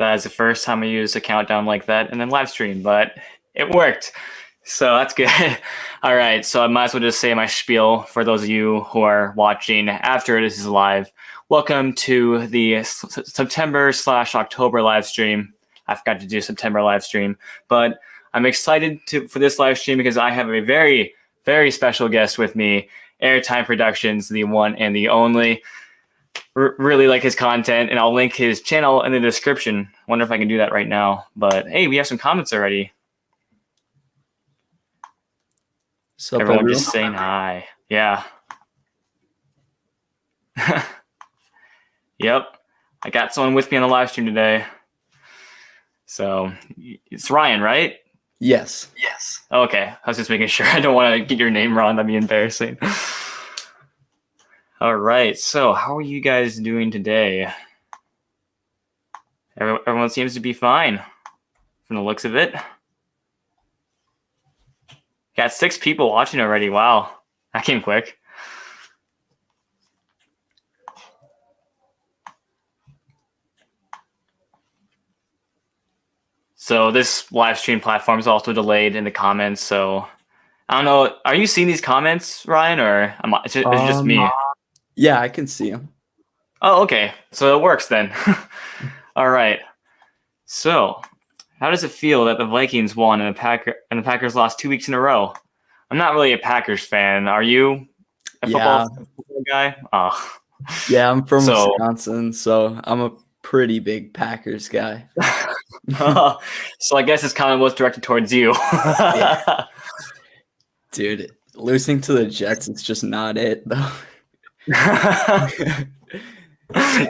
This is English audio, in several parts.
that as the first time I used a countdown like that, and then live stream, but it worked. So that's good. All right, so I might as well just say my spiel for those of you who are watching after this is live. Welcome to the September/October live stream. I forgot to do September live stream, but I'm excited for this live stream because I have a very, very special guest with me, Airtime Productions, the one and the only. Really like his content, and I'll link his channel in the description. Wonder if I can do that right now. But hey, we have some comments already. Sup, everyone just saying hi. Yeah. Yep. I got someone with me on the live stream today. So it's Ryan, right? Yes. Yes. Okay. I was just making sure. I don't want to get your name wrong. That'd be embarrassing. All right. So how are you guys doing today? Everyone seems to be fine from the looks of it. Got 6 people watching already. Wow. That came quick. So this live stream platform is also delayed in the comments. So I don't know. Are you seeing these comments, Ryan, or is it just me? Yeah, I can see them. Oh, okay. So it works then. All right. So how does it feel that the Vikings won and the Packers lost 2 weeks in a row? I'm not really a Packers fan. Are you a football guy? Oh. Yeah, I'm from Wisconsin, so I'm a pretty big Packers guy. So I guess this comment was directed towards you. Yeah. Dude, losing to the Jets is just not it, though.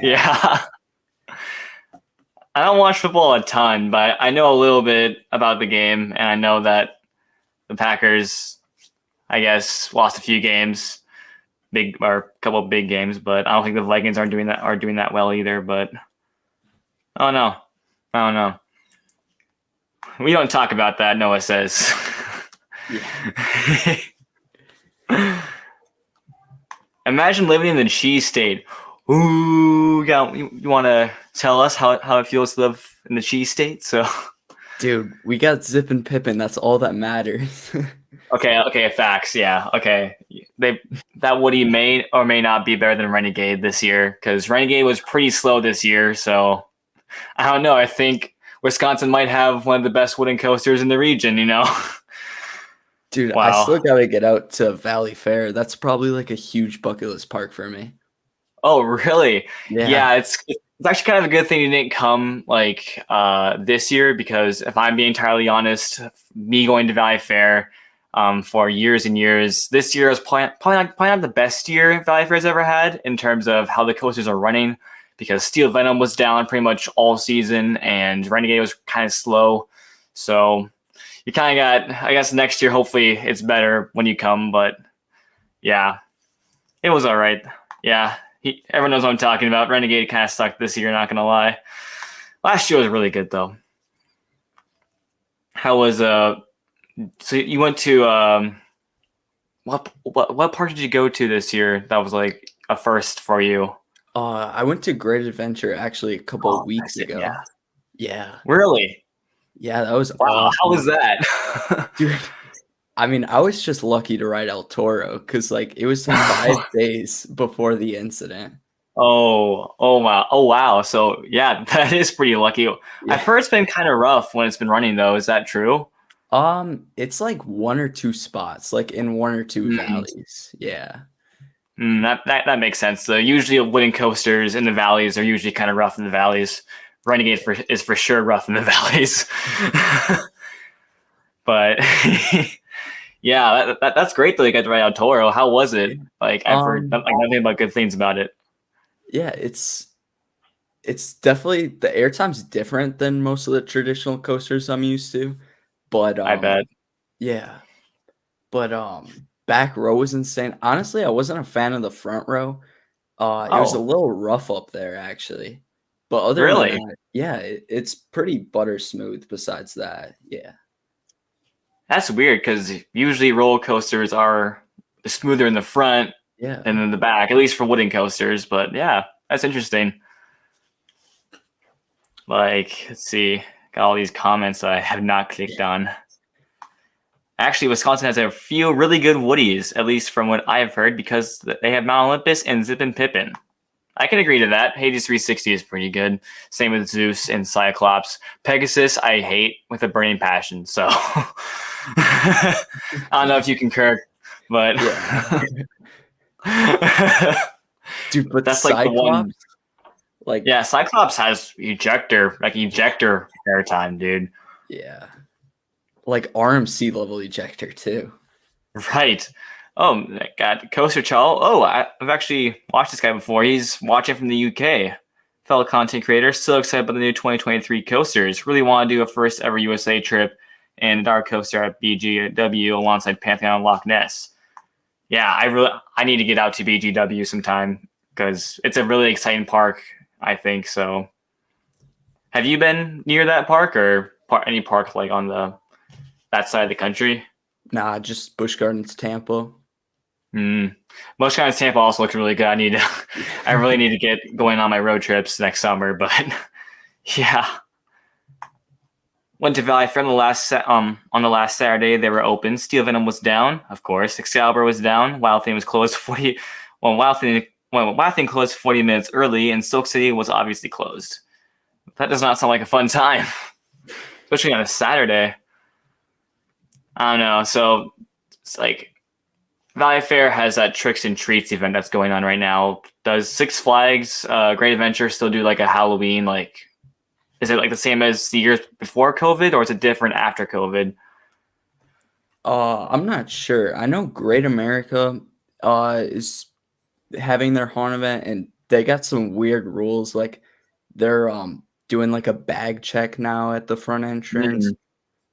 Yeah. I don't watch football a ton, but I know a little bit about the game, and I know that the Packers, I guess, lost a few games, a couple of big games, but I don't think the Vikings are doing that well either. But I don't know. We don't talk about that, Noah says. Yeah. Imagine living in the cheese state. Ooh, you want to tell us how it feels to live in the cheese state? So, dude, we got Zip and Pippin. That's all that matters. Okay, facts. Yeah, okay. That Woody may or may not be better than Renegade this year because Renegade was pretty slow this year. So, I don't know. I think Wisconsin might have one of the best wooden coasters in the region. Dude, wow. I still gotta get out to Valley Fair. That's probably like a huge bucket list park for me. Oh, really? Yeah, it's actually kind of a good thing you didn't come like this year because if I'm being entirely honest, me going to Valley Fair for years and years, this year is probably not the best year Valley Fair's ever had in terms of how the coasters are running because Steel Venom was down pretty much all season and Renegade was kind of slow. So you kind of got, I guess next year, hopefully it's better when you come, but yeah, it was all right. Yeah, everyone knows what I'm talking about. Renegade kind of sucked this year, not going to lie. Last year was really good, though. How was, so you went to, what park did you go to this year that was like a first for you? I went to Great Adventure actually a couple of weeks ago. Yeah. Really? Yeah, that was awesome. How was that? Dude, I mean, I was just lucky to ride El Toro because like it was 5 days before the incident. Oh wow. So yeah, that is pretty lucky. Yeah. I've heard it's been kind of rough when it's been running though. Is that true? It's like 1 or 2 spots, like in 1 or 2 valleys. Yeah. That makes sense. So usually wooden coasters in the valleys are usually kind of rough in the valleys. Renegade is for sure rough in the valleys. But yeah, that's great that you got to ride El Toro. How was it? Like I've heard nothing but good things about it. Yeah, it's definitely the airtime's different than most of the traditional coasters I'm used to. But I bet. Yeah. But back row was insane. Honestly, I wasn't a fan of the front row. It was a little rough up there actually. But other than that, yeah, it's pretty butter smooth besides that. Yeah. That's weird because usually roller coasters are smoother in the front and in the back, at least for wooden coasters. But yeah, that's interesting. Like, let's see. Got all these comments that I have not clicked on. Actually, Wisconsin has a few really good Woodies, at least from what I've heard, because they have Mount Olympus and Zippin Pippin. I can agree to that. Hades 360 is pretty good. Same with Zeus and Cyclops. Pegasus, I hate with a burning passion. So I don't know if you concur, but yeah. Dude, but that's Cyclops, like the one. Like, yeah, Cyclops has ejector airtime, dude. Yeah. Like RMC level ejector too. Right. Oh, God. Coaster Chal. Oh, I've actually watched this guy before. He's watching from the UK. Fellow content creator. Still excited about the new 2023 coasters. Really want to do a first ever USA trip and a dark coaster at BGW alongside Pantheon and Loch Ness. Yeah, I need to get out to BGW sometime because it's a really exciting park, I think. So have you been near that park or any park like on that side of the country? Nah, just Busch Gardens, Tampa. Busch Gardens, Tampa also looks really good. I really need to get going on my road trips next summer, but yeah. Went to Valley Fair on the last Saturday. They were open. Steel Venom was down, of course. Excalibur was down. Wild Thing was closed Wild Thing closed 40 minutes early, and Silk City was obviously closed. That does not sound like a fun time, especially on a Saturday. I don't know. So it's like Valley Fair has that Tricks and Treats event that's going on right now. Does Six Flags Great Adventure still do like a Halloween? Like, is it like the same as the years before COVID, or is it different after COVID? I'm not sure. I know Great America is having their haunt event, and they got some weird rules. Like they're doing like a bag check now at the front entrance.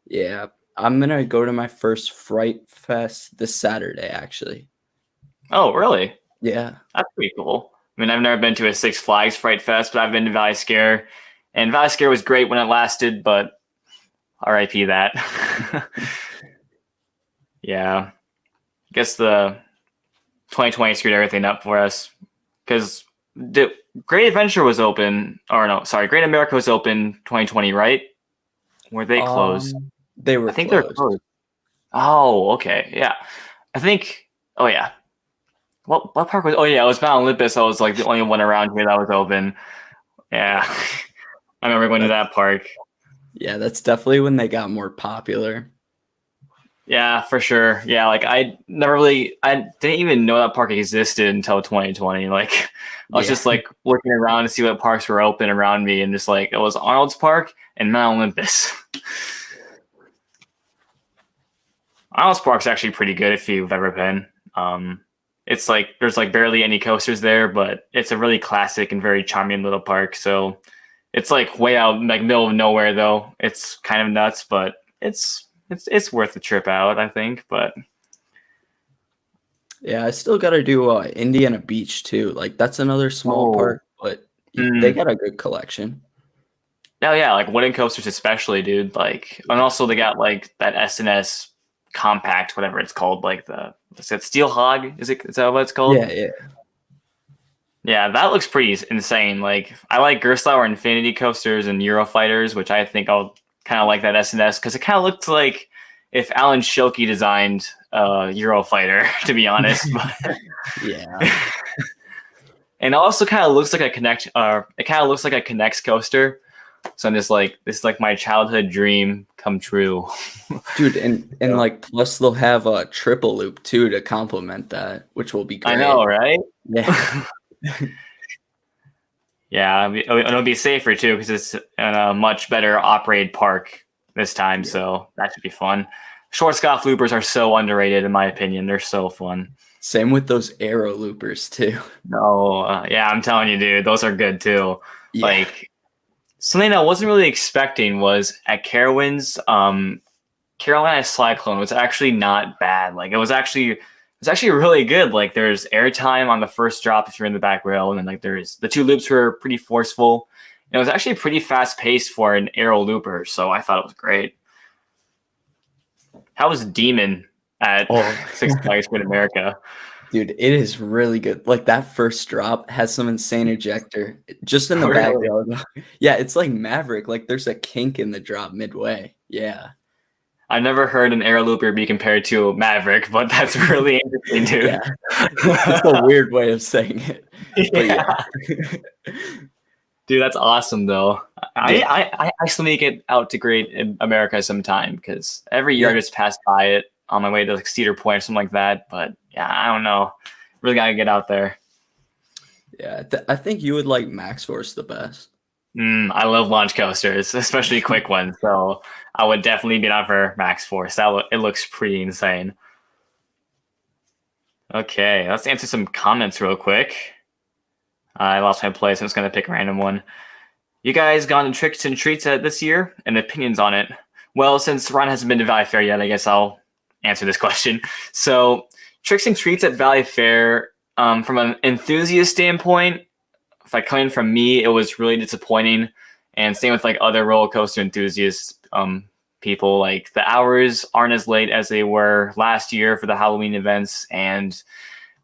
Yeah, I'm gonna go to my first Fright Fest this Saturday, actually. Oh, really? Yeah, that's pretty cool. I mean, I've never been to a Six Flags Fright Fest, but I've been to Valley Scare, and Valley Scare was great when it lasted, but RIP that. Yeah, I guess the 2020 screwed everything up for us because the Great Adventure was open, or no, sorry, Great America was open 2020, right? Were they closed? They were. I think they're closed. Oh, okay, yeah. I think. Oh, yeah. What park was? Oh, yeah, it was Mount Olympus. I was like the only one around here that was open. Yeah, I remember going to that park. Yeah, that's definitely when they got more popular. Yeah, for sure. Yeah, like I didn't even know that park existed until 2020. Like I was just like looking around to see what parks were open around me, and just like it was Arnold's Park and Mount Olympus. Arnold's Park's actually pretty good if you've ever been. It's like there's like barely any coasters there, but it's a really classic and very charming little park. So it's like way out like middle of nowhere though. It's kind of nuts, but it's worth the trip out, I think. But yeah, I still got to do Indiana Beach too. Like that's another small park, but they got a good collection. Oh yeah, like wooden coasters especially, dude. Like, and also they got like that SNS compact, whatever it's called, like is it Steel Hog? Is that what it's called? Yeah. Yeah, that looks pretty insane. Like, I like Gerstlauer Infinity coasters and Eurofighters, which I think I'll kind of like that SNS because it kind of looked like if Alan Schilke designed Eurofighter, to be honest. But yeah. And it also kind of looks like a Connect. It kind of looks like a Connects coaster. So I'm just like, this is like my childhood dream come true, dude. And like plus they'll have a triple loop too to complement that, which will be great. I know, right? Yeah. Yeah, it'll be safer too because it's in a much better operated park this time. Yeah. So that should be fun. Schwarzkopf loopers are so underrated in my opinion. They're so fun. Same with those arrow loopers too. No, yeah, I'm telling you, dude, those are good too. Yeah. Like something I wasn't really expecting was at Carowinds, Carolina Cyclone was actually not bad. Like it was actually really good. Like there's airtime on the first drop if you're in the back rail, and then like there's the two loops were pretty forceful. And it was actually pretty fast paced for an aero looper, so I thought it was great. How was Demon at Six Flags Great America? Dude, it is really good. Like, that first drop has some insane ejector just in the back Really? row. Yeah, it's like Maverick. Like, there's a kink in the drop midway. Yeah. I've never heard an air looper be compared to Maverick, but that's really interesting, dude. Yeah. It's a weird way of saying it. But yeah. Dude, that's awesome though. Yeah. I still make it out to Great America sometime because every year I just pass by it on my way to like Cedar Point or something like that. But yeah, I don't know. Really gotta get out there. Yeah, I think you would like Max Force the best. I love launch coasters, especially quick ones. So I would definitely be down for Max Force. It looks pretty insane. Okay, let's answer some comments real quick. I lost my place. I'm just gonna pick a random one. You guys gone to Tricks and Treats this year and opinions on it? Well, since Ron hasn't been to Valley Fair yet, I guess I'll answer this question. So Tricks and Treats at Valley Fair, from an enthusiast standpoint, if I come in from me, it was really disappointing. And same with like other roller coaster enthusiasts, people. Like the hours aren't as late as they were last year for the Halloween events, and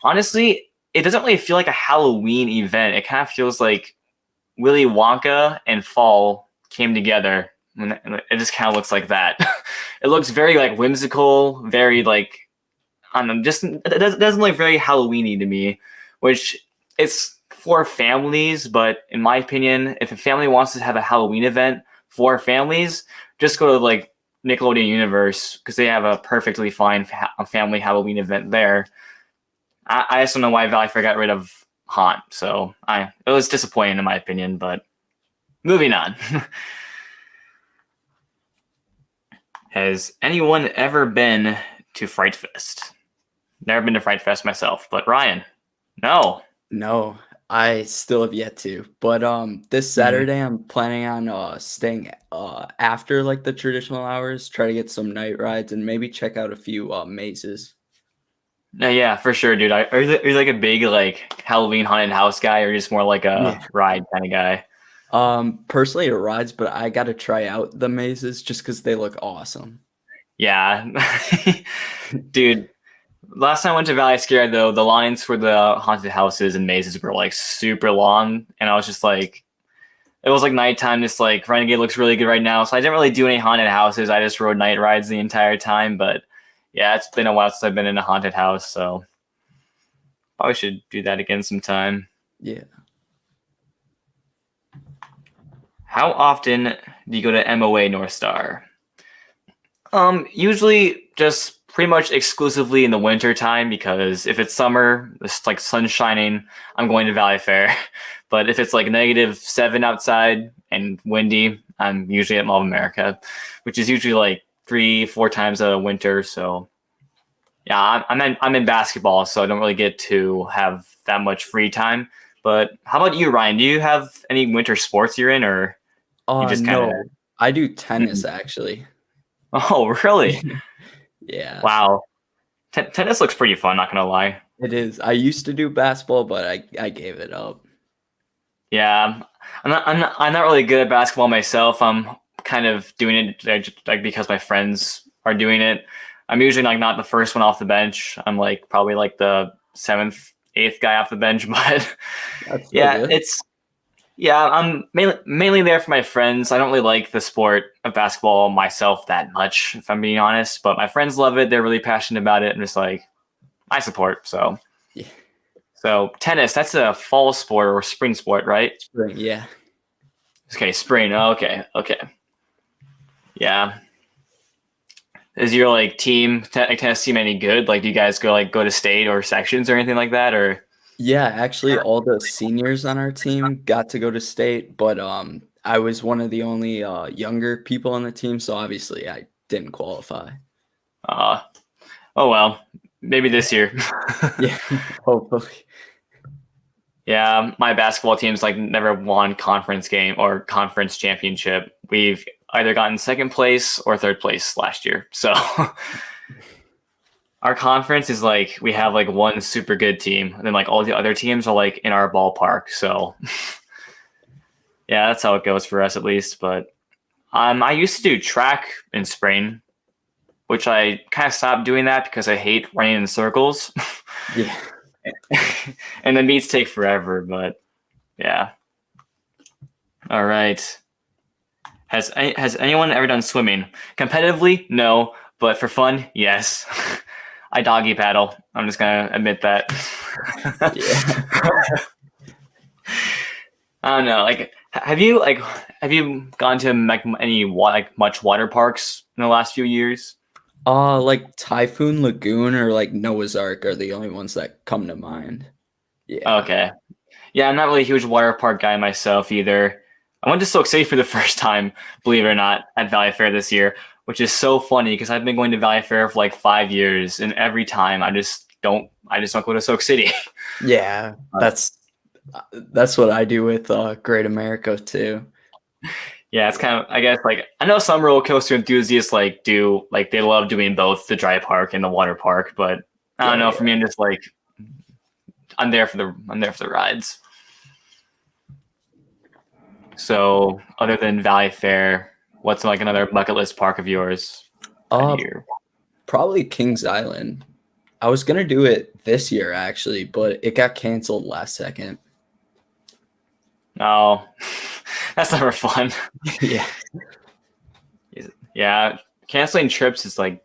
honestly, it doesn't really feel like a Halloween event. It kind of feels like Willy Wonka and Fall came together. And it just kind of looks like that. It looks very like whimsical, very like, I don't know, just it doesn't look very Halloweeny to me, which it's for families. But in my opinion, if a family wants to have a Halloween event for families, just go to like Nickelodeon Universe because they have a perfectly fine family Halloween event there. I just don't know why Valley Fair got rid of Haunt, so it was disappointing in my opinion. But moving on. Has anyone ever been to Fright Fest? Never been to Fright Fest myself, but Ryan, no. No, I still have yet to. But this Saturday I'm planning on staying after like the traditional hours, try to get some night rides and maybe check out a few mazes. No, yeah, for sure, dude. Are you like a big like Halloween haunted house guy, or just more like a ride kind of guy? Personally it rides, but I got to try out the mazes just because they look awesome. Yeah, dude. Last time I went to Valley Scare, though, the lines for the haunted houses and mazes were like super long, and I was just like, it was like nighttime. Just like Renegade looks really good right now, so I didn't really do any haunted houses. I just rode night rides the entire time. But yeah, it's been a while since I've been in a haunted house, so probably should do that again sometime. Yeah. How often do you go to MOA North Star? Usually just pretty much exclusively in the winter time, because if it's summer, it's like sun shining, I'm going to Valley Fair. But if it's like -7 outside and windy, I'm usually at Mall of America, which is usually like 3-4 times a winter. So yeah, I'm in basketball, so I don't really get to have that much free time. But how about you, Ryan? Do you have any winter sports you're in, or you just kind of? No, I do tennis actually. Oh, really? Yeah. Wow. Tennis looks pretty fun, not gonna lie. It is. I used to do basketball, but I gave it up. Yeah, I'm not really good at basketball myself. I'm kind of doing it like because my friends are doing it. I'm usually like not the first one off the bench. I'm like probably like the 7th, 8th guy off the bench. But yeah, I'm mainly there for my friends. I don't really like the sport of basketball myself that much, if I'm being honest. But my friends love it. They're really passionate about it. I'm just like, I support. So Yeah. So tennis, that's a fall sport or spring sport, right? Spring, yeah. Okay, spring. Oh, okay. Yeah. Is your like team tennis team any good? Like, do you guys go to state or sections or anything like that, or? Yeah, actually all the seniors on our team got to go to state, but I was one of the only younger people on the team, so obviously I didn't qualify. Oh well, maybe this year. Yeah, hopefully. Yeah, my basketball team's like never won conference game or conference championship. We've either gotten 2nd place or 3rd place last year. So our conference is like, we have like one super good team, and then like all the other teams are like in our ballpark. So yeah, that's how it goes for us at least. But I used to do track in spring, which I kind of stopped doing that because I hate running in circles. Yeah. And the meets take forever, but yeah. All right. Has anyone ever done swimming? Competitively? No, but for fun? Yes. I doggy paddle. I'm just gonna admit that. Yeah. I don't know. Like, have you gone to any much water parks in the last few years? Like Typhoon Lagoon or like Noah's Ark are the only ones that come to mind. Yeah. Okay. Yeah, I'm not really a huge water park guy myself either. I went to Soak City for the first time, believe it or not, at Valley Fair this year, which is so funny because I've been going to Valley Fair for like 5 years, and every time I just don't go to Soak City. Yeah, that's what I do with Great America too. Yeah, it's kind of, I guess, like, I know some roller coaster enthusiasts like they love doing both the dry park and the water park, but I don't know. For me, I'm just like, I'm there for the rides. So, other than Valley Fair, what's like another bucket list park of yours? Probably Kings Island. I was gonna do it this year actually, but it got canceled last second. Oh, that's never fun. Yeah. Yeah, canceling trips is like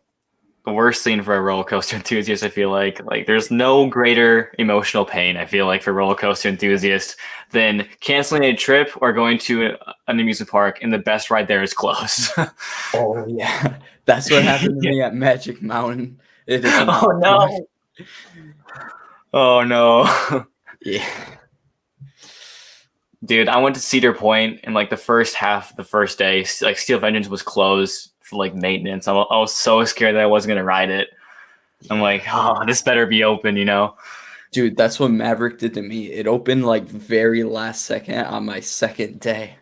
the worst thing for a roller coaster enthusiast. I feel like there's no greater emotional pain, I feel like, for roller coaster enthusiasts than canceling a trip or going to an amusement park and the best ride there is closed. Oh yeah, that's what happened to me at Magic Mountain. It is not. Oh no! Oh no! Yeah. Dude, I went to Cedar Point and like the first half of the first day, like Steel Vengeance was closed for like maintenance. I was so scared that I wasn't gonna ride it. I'm like, oh, this better be open, you know? Dude, that's what Maverick did to me. It opened like very last second on my second day.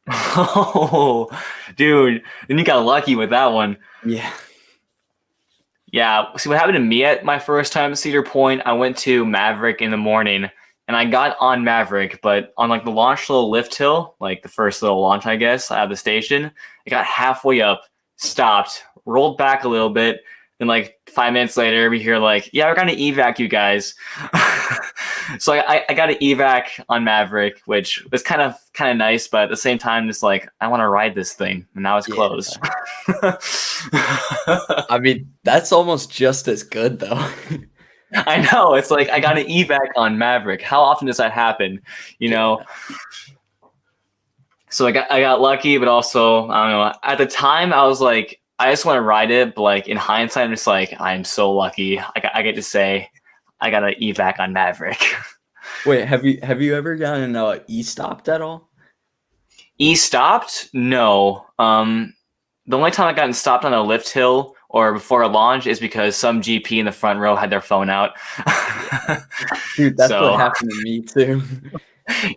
Oh, dude, then you got lucky with that one. Yeah. Yeah. See, what happened to me at my first time at Cedar Point, I went to Maverick in the morning and I got on Maverick, but on like the launch little lift hill, like the first little launch, I guess, out of the station, I got halfway up, stopped, rolled back a little bit. Then like 5 minutes later, we hear like, yeah, we're gonna evac you guys. So I got an evac on Maverick, which was kind of nice, but at the same time, just like I want to ride this thing, and now it's closed. I mean, that's almost just as good though. I know. It's like I got an evac on Maverick. How often does that happen? You know. So I got lucky, but also I don't know. At the time, I was like, I just want to ride it, but like in hindsight, I'm just like, I'm so lucky. I get to say, I got an evac on Maverick. Wait, have you ever gotten e-stopped at all? E-stopped? No. The only time I gotten stopped on a lift hill or before a launch is because some GP in the front row had their phone out. Dude, that's what happened to me too.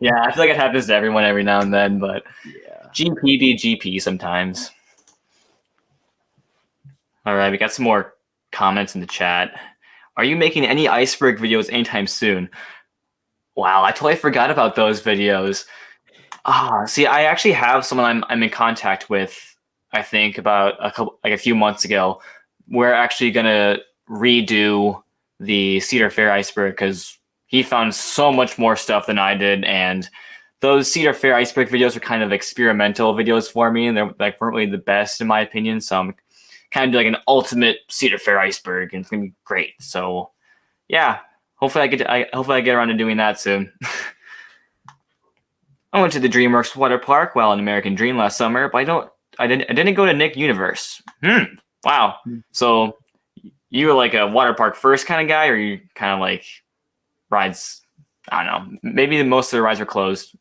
Yeah, I feel like it happens to everyone every now and then, but yeah. GP be GP sometimes. All right, we got some more comments in the chat. Are you making any Iceberg videos anytime soon? Wow, I totally forgot about those videos. See, I actually have someone I'm in contact with, I think about a few months ago. We're actually gonna redo the Cedar Fair Iceberg because he found so much more stuff than I did, and those Cedar Fair Iceberg videos were kind of experimental videos for me, and they're like weren't really the best in my opinion. So I'm kind of do like an ultimate Cedar Fair Iceberg, and it's gonna be great. So yeah, hopefully I get around to doing that soon. I went to the DreamWorks water park while in American Dream last summer, but I didn't go to Nick Universe. Wow. So you were like a water park first kind of guy, or you kind of like rides? I don't know. Maybe most of the rides are closed.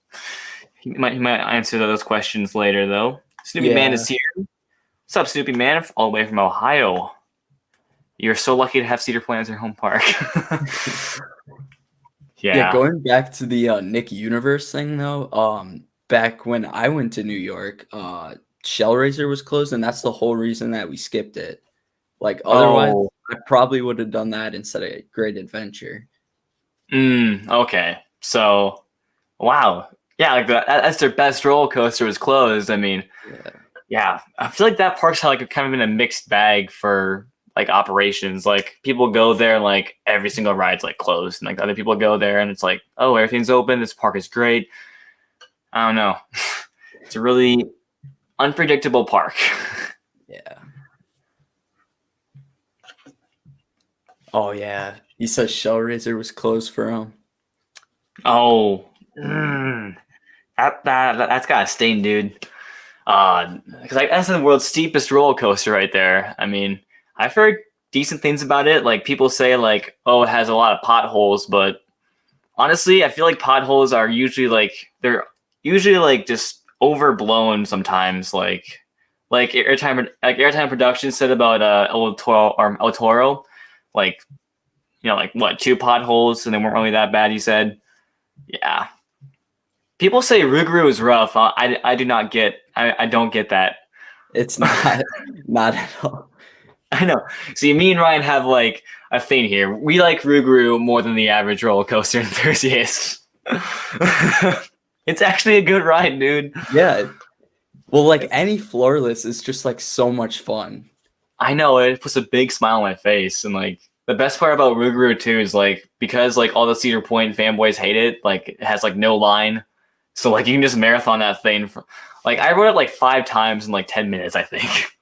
He might answer those questions later though. Snoopy Man is here. What's up, Snoopy Man? All the way from Ohio. You're so lucky to have Cedar Point as your home park. Yeah, going back to the Nick Universe thing though, back when I went to New York, Shellraiser was closed, and that's the whole reason that we skipped it. Like otherwise, I probably would have done that instead of Great Adventure. Okay. So, wow. Yeah, like that's their best roller coaster was closed. I mean, yeah. I feel like that park's had like kind of been a mixed bag for like operations. Like people go there and like every single ride's like closed, and like other people go there and it's like, oh, everything's open. This park is great. I don't know. It's a really unpredictable park. Yeah. Oh yeah, he says Shellraiser was closed for him. Oh, that's got a sting, dude. Because like that's the world's steepest roller coaster right there. I mean, I've heard decent things about it. Like people say, like, oh, it has a lot of potholes, but honestly, I feel like potholes are usually like just overblown sometimes. Like Airtime Productions said about El Toro, like like what 2 potholes and they weren't really that bad. He said, yeah. People say Rougarou is rough. I do not get. I don't get that. It's not not at all. I know. See, me and Ryan have like a thing here. We like Rougarou more than the average roller coaster enthusiast. It's actually a good ride, dude. Yeah. Well, like any floorless is just like so much fun. I know, it puts a big smile on my face, and like the best part about Rougarou too is like because like all the Cedar Point fanboys hate it, like it has like no line, so like you can just marathon that thing. Like I rode it like 5 times in like 10 minutes, I think.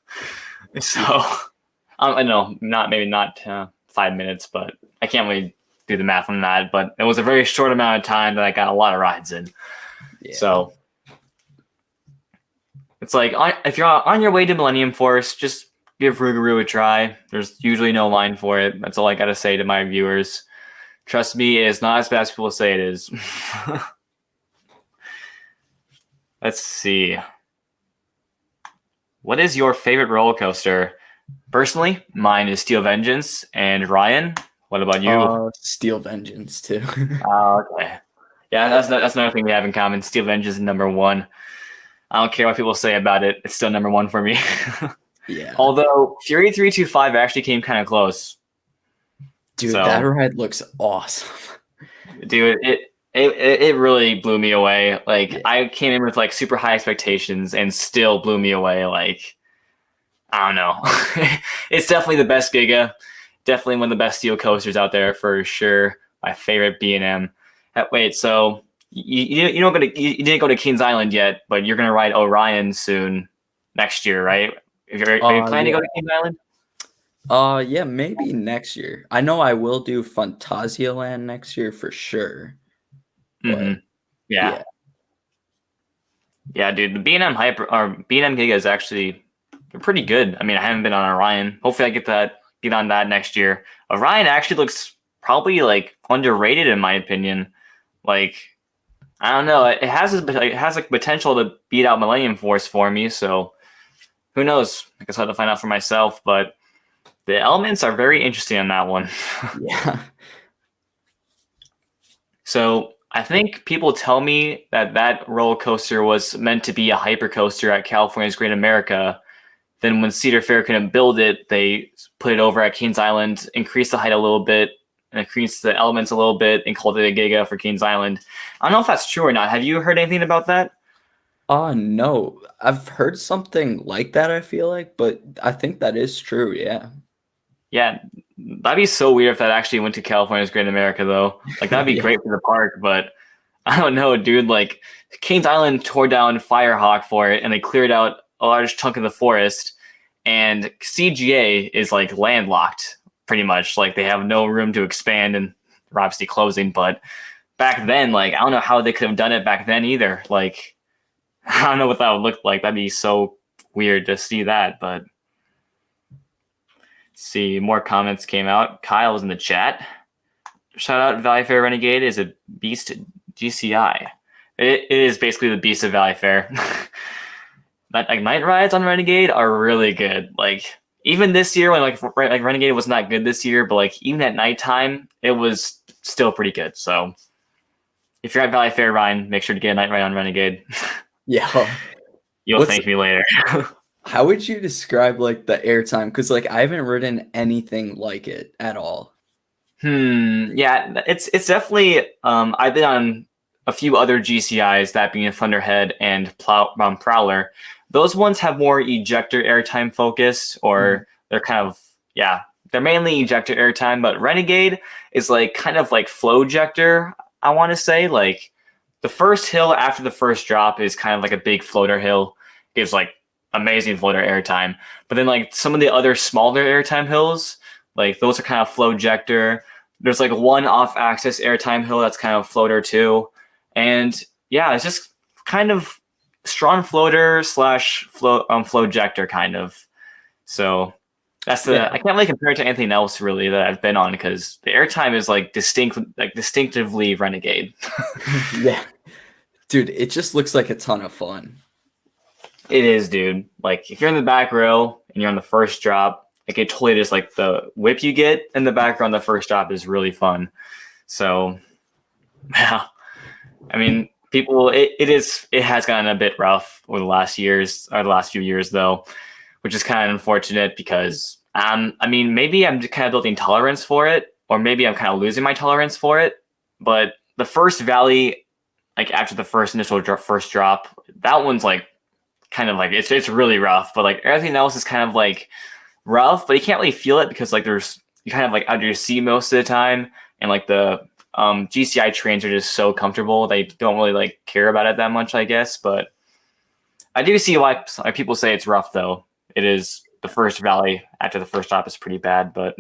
So I know, maybe not 5 minutes, but I can't really do the math on that. But it was a very short amount of time that I got a lot of rides in. Yeah. So it's like if you're on your way to Millennium Force, just give Rougarou a try. There's usually no line for it. That's all I gotta say to my viewers. Trust me, it is not as bad as people say it is. Let's see. What is your favorite roller coaster? Personally, mine is Steel Vengeance. And Ryan, what about you? Steel Vengeance too. Okay. Yeah, that's another thing we have in common. Steel Vengeance is number 1. I don't care what people say about it. It's still number 1 for me. Yeah. Although Fury 325 actually came kind of close. Dude, that ride looks awesome. Dude, it really blew me away. Like I came in with like super high expectations and still blew me away. Like I don't know. It's definitely the best Giga. Definitely one of the best steel coasters out there for sure. My favorite B&M. Wait, so you didn't go to Kings Island yet, but you're gonna ride Orion soon next year, right? Are you planning to go to Kings Island? Yeah, maybe next year. I know I will do Phantasialand next year for sure. But yeah, dude, the B&M Giga is actually pretty good. I mean, I haven't been on Orion. Hopefully, I get on that next year. Orion actually looks probably like underrated in my opinion. Like, I don't know. It has like potential to beat out Millennium Force for me. So who knows? I guess I'll have to find out for myself. But the elements are very interesting on that one. Yeah. So I think people tell me that roller coaster was meant to be a hyper coaster at California's Great America. Then when Cedar Fair couldn't build it, they put it over at Kings Island, increased the height a little bit, and increased the elements a little bit, and called it a Giga for Kings Island. I don't know if that's true or not. Have you heard anything about that? No. I've heard something like that, I feel like, but I think that is true, yeah. Yeah, that'd be so weird if that actually went to California's Great America, though. Like, that'd be great for the park, but I don't know, dude. Like, Kings Island tore down Firehawk for it, and they cleared out a large chunk of the forest, and CGA is, like, landlocked, pretty much. Like, they have no room to expand, and they're obviously closing, but back then, like, I don't know how they could have done it back then either. Like, I don't know what that would look like. That'd be so weird to see that, but... See, more comments came out. Kyle was in the chat. Shout out Valley Fair Renegade is a beast GCI. It is basically the beast of Valley Fair. Like night rides on Renegade are really good. Like even this year when like Renegade was not good this year, but like even at nighttime it was still pretty good. So if you're at Valley Fair, Ryan, make sure to get a night ride on Renegade. Yeah. You'll thank me later. How would you describe like the airtime? Because like I haven't ridden anything like it at all. Yeah, it's definitely. I've been on a few other GCIs, that being Thunderhead and Prowler. Those ones have more ejector airtime focus, or they're kind of yeah, they're mainly ejector airtime, but Renegade is like kind of like flow ejector. I want to say like the first hill after the first drop is kind of like a big floater hill, gives like amazing floater airtime. But then like some of the other smaller airtime hills, like those are kind of flow ejector. There's like one off-axis airtime hill that's kind of floater too, and yeah, it's just kind of strong floater slash flow ejector kind of. So that's Yeah. I can't really compare it to anything else really that I've been on because the airtime is like distinctively Renegade. Yeah. Dude, it just looks like a ton of fun. It is, dude. Like if you're in the back row and you're on the first drop, like it totally just like the whip you get in the back row on the first drop is really fun. So yeah, I mean, people, it has gotten a bit rough over the last years or the last few years though, which is kind of unfortunate because I mean, maybe I'm just kind of building tolerance for it, or maybe I'm kind of losing my tolerance for it. But the first valley, like after the first initial first drop, that one's like kind of like it's really rough. But like everything else is kind of like rough, but you can't really feel it because like there's you kind of like under your seat most of the time, and like the GCI trains are just so comfortable they don't really like care about it that much, I guess. But I do see why people say it's rough though. It is the first valley after the first drop is pretty bad, but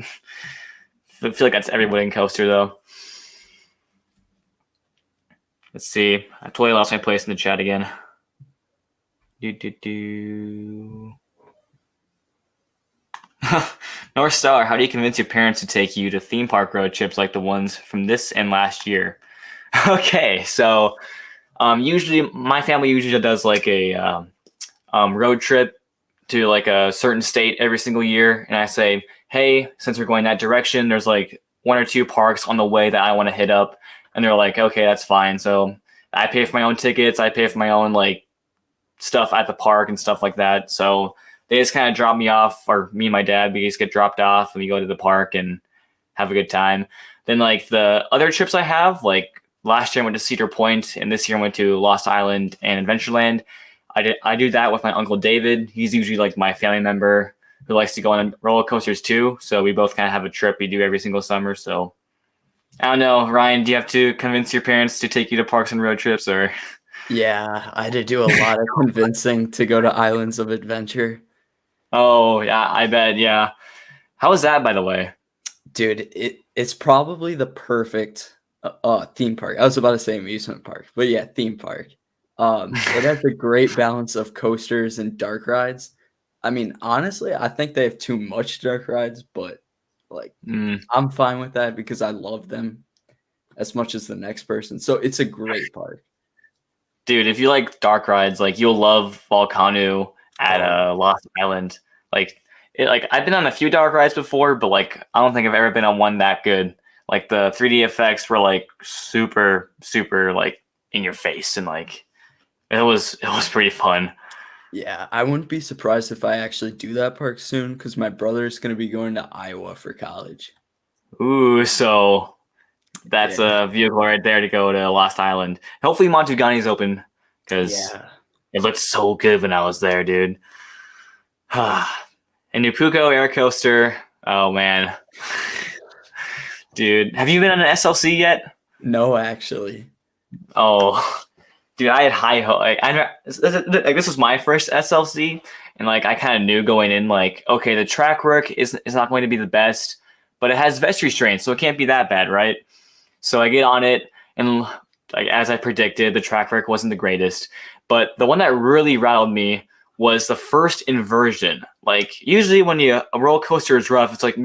I feel like that's every wooden coaster though. Let's see. I totally lost my place in the chat again. North Star, how do you convince your parents to take you to theme park road trips like the ones from this and last year? Okay, so usually my family usually does like a road trip to like a certain state every single year, and I say, hey, since we're going that direction, there's like one or two parks on the way that I want to hit up, and they're like, okay, that's fine. So I pay for my own tickets, I pay for my own like stuff at the park and stuff like that. So they just kind of drop me off, or me and my dad, we just get dropped off and we go to the park and have a good time. Then like the other trips I have, like last year I went to Cedar Point, and this year I went to Lost Island and Adventureland. I do that with my uncle David. He's usually like my family member who likes to go on roller coasters too. So we both kind of have a trip we do every single summer. So I don't know, Ryan, do you have to convince your parents to take you to parks and road trips, or? Yeah, I had to do a lot of convincing to go to Islands of Adventure. Oh yeah, I bet. Yeah. How was that, by the way? Dude, it's probably the perfect theme park. I was about to say amusement park, but yeah, theme park. It has a great balance of coasters and dark rides. I mean, honestly, I think they have too much dark rides, but like I'm fine with that because I love them as much as the next person. So it's a great park. Dude, if you like dark rides, like you'll love Volcano at Lost Island. Like I've been on a few dark rides before, but like I don't think I've ever been on one that good. Like the 3D effects were like super like in your face, and like it was pretty fun. Yeah, I wouldn't be surprised if I actually do that park soon because my brother's going to be going to Iowa for college. Ooh, so that's a vehicle right there to go to Lost Island. Hopefully Montugani's open because it looked so good when I was there, dude. And Nupuco Air Coaster. Oh man, dude, have you been on an SLC yet? No, actually. Oh, dude, I had high hope. This was my first SLC, and like I kind of knew going in, like, okay, the track work is not going to be the best, but it has vest restraints, so it can't be that bad, right? So I get on it, and like as I predicted, the track work wasn't the greatest. But the one that really rattled me was the first inversion. Like usually when a roller coaster is rough, it's like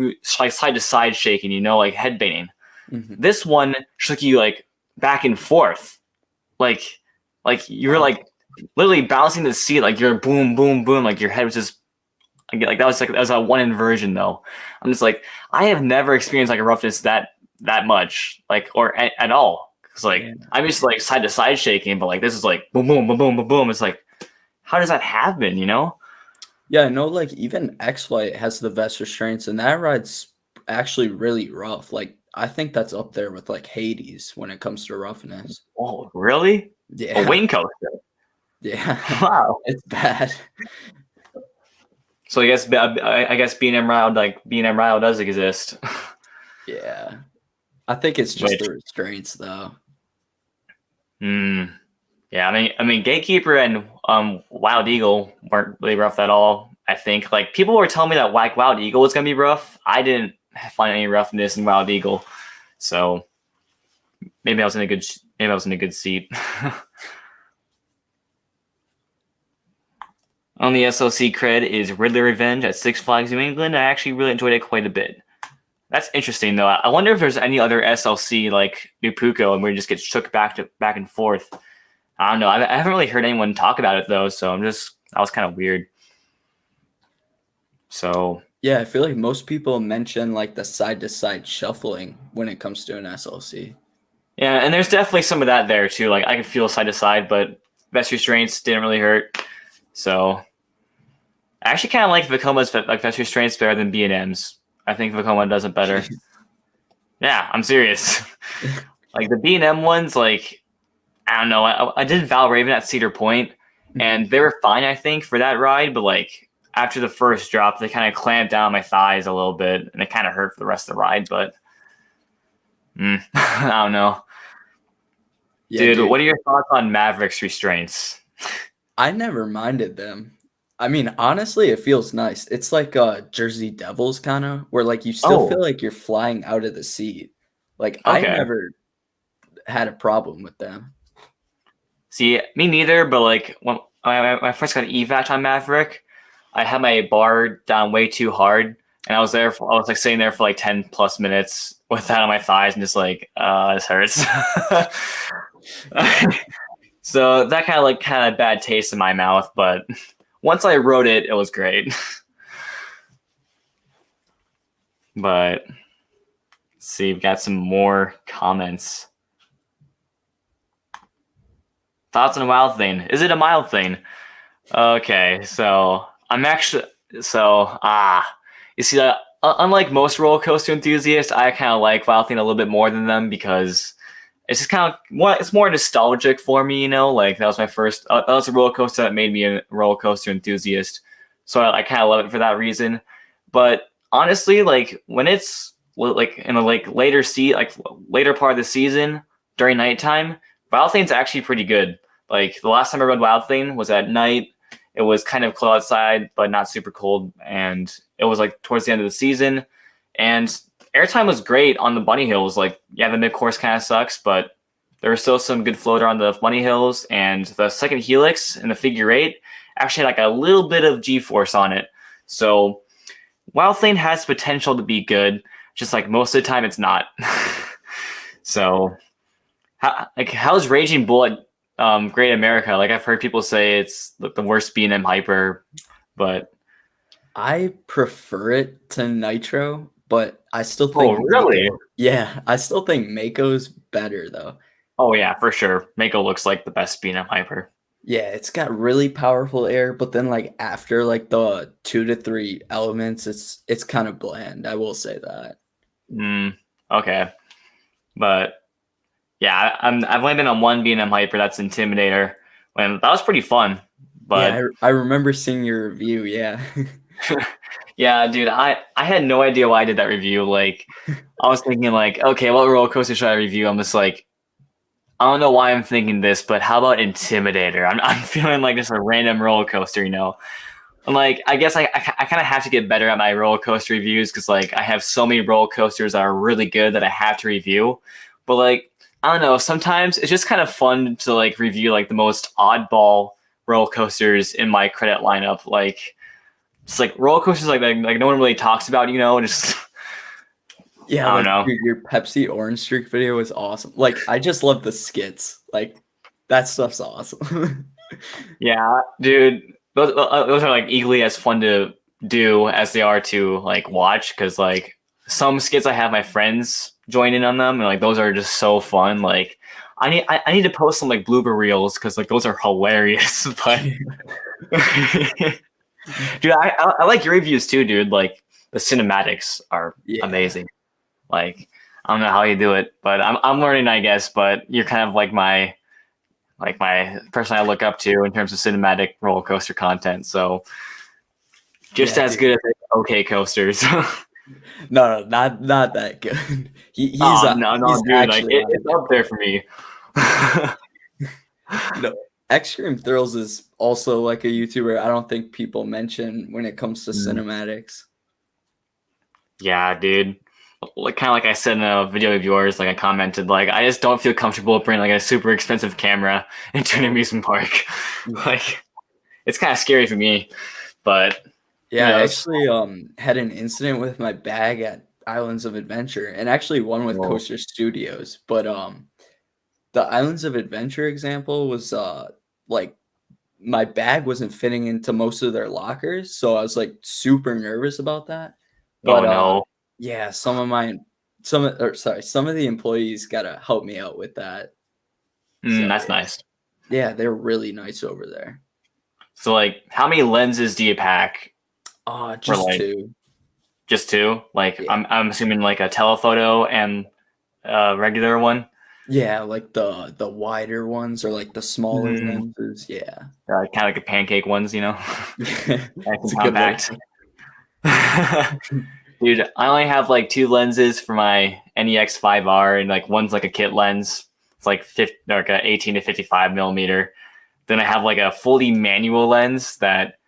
side to side shaking, you know, like head banging. Mm-hmm. This one shook you like back and forth, like you were like literally bouncing the seat, like you're boom boom boom, like your head was just like that was a one inversion though. I'm just like I have never experienced like a roughness that much, like or at all. Cause like I'm used to like side to side shaking, but like this is like boom boom boom boom boom boom. It's like how does that happen, you know? Yeah, I know like even X-Flight has the vest restraints and that ride's actually really rough. Like I think that's up there with like Hades when it comes to roughness. Oh, really? Yeah. A wing coaster. Yeah. Wow. It's bad. So I guess B&M Ryle does exist. Yeah. I think it's just Which, the restraints though. yeah, I mean, Gatekeeper and Wild Eagle weren't really rough at all. I think like people were telling me that Wild Eagle was gonna be rough. I didn't find any roughness in Wild Eagle, so maybe I was in a good seat. On the SLC cred is Riddler Revenge at Six Flags New England. I actually really enjoyed it quite a bit. That's interesting though. I wonder if there's any other SLC like New Puko and where it just gets shook back and forth. I don't know. I haven't really heard anyone talk about it though, so that was kind of weird. So yeah, I feel like most people mention like the side to side shuffling when it comes to an SLC. yeah, and there's definitely some of that there too. Like I could feel side to side, but best restraints didn't really hurt. So I actually kind of like Vacoma's like best restraints better than B&M's. I think Vacoma does it better. Yeah, I'm serious. Like the B&M ones, like I don't know. I did Val Raven at Cedar Point, and they were fine, I think, for that ride. But like after the first drop, they kind of clamped down my thighs a little bit, and it kind of hurt for the rest of the ride. But I don't know. Yeah, dude, what are your thoughts on Maverick's restraints? I never minded them. I mean, honestly, it feels nice. It's like Jersey Devils kind of, where like you still feel like you're flying out of the seat. Like I never had a problem with them. See, me neither. But like when I first got evac on Maverick, I had my bar down way too hard, and I was like sitting there for like 10+ minutes with that on my thighs, and just like, this hurts. So that kind of had a bad taste in my mouth, but once I rode it, it was great. But let's see, we've got some more comments. Thoughts on a wild thing? Is it a mild thing? Okay, so I'm actually you see, unlike most roller coaster enthusiasts, I kind of like Wild Thing a little bit more than them because it's just kind of it's more nostalgic for me, you know. Like that was my first, that was a roller coaster that made me a roller coaster enthusiast, so I kind of love it for that reason. But honestly, like when it's like in a later part of the season during nighttime, Wild Thing's actually pretty good. Like the last time I rode Wild Thing was at night. It was kind of cold outside, but not super cold, and it was like towards the end of the season, and airtime was great on the bunny hills. Like, yeah, the mid course kind of sucks, but there was still some good floater on the bunny hills, and the second helix in the figure eight actually had like a little bit of G-force on it. So Wild Thing has potential to be good, just like most of the time it's not. So how's Raging Bull at Great America? Like I've heard people say it's the worst B&M hyper, but I prefer it to Nitro, but I still think really? Yeah, I still think Mako's better though. Oh yeah, for sure. Mako looks like the best B&M hyper. Yeah, it's got really powerful air, but then like after like the 2 to 3 elements, it's kind of bland. I will say that. Okay, but yeah, I've only been on one B&M hyper. That's Intimidator. When that was pretty fun. But yeah, I remember seeing your review. Yeah. Yeah, dude, I had no idea why I did that review. Like, I was thinking like, okay, what roller coaster should I review? I'm just like, I don't know why I'm thinking this, but how about Intimidator? I'm feeling like just a random roller coaster, you know. I'm like, I guess I kind of have to get better at my roller coaster reviews because like I have so many roller coasters that are really good that I have to review. But like, I don't know, sometimes it's just kind of fun to like review like the most oddball roller coasters in my credit lineup. Like, it's like roller coasters like no one really talks about, you know, just yeah, I don't know. Your Pepsi Orange Streak video was awesome. Like, I just love the skits. Like, that stuff's awesome. Yeah, dude, those are like equally as fun to do as they are to like watch because like some skits I have my friends join in on them and like those are just so fun. Like I need to post some like blooper reels because like those are hilarious. But dude, I like your reviews too, dude. Like the cinematics are amazing. Like I don't know how you do it, but I'm learning, I guess. But you're kind of like my person I look up to in terms of cinematic roller coaster content. So Just as good as OK coasters. No, not that good. He's no, dude, like actually it's up there for me. Extreme Thrills is also like a YouTuber I don't think people mention when it comes to cinematics. Yeah, dude. Like kind of like I said in a video of yours, like I commented, like I just don't feel comfortable bringing like a super expensive camera into an amusement park. Like it's kind of scary for me, but yeah, I actually had an incident with my bag at Islands of Adventure, and actually one with Coaster Studios. But the Islands of Adventure example was like my bag wasn't fitting into most of their lockers, so I was like super nervous about that. But no. Yeah, some of the employees gotta help me out with that. So, That's nice. Yeah, they're really nice over there. So like, how many lenses do you pack? Just two. Just two? Like, Yeah. I'm assuming like a telephoto and a regular one. Yeah, like the wider ones or like the smaller lenses. Yeah. Kind of like the pancake ones, you know. It's a compact. Dude, I only have like two lenses for my NEX 5R, and like one's like a kit lens. It's like like a 18 to 55 millimeter. Then I have like a fully manual lens that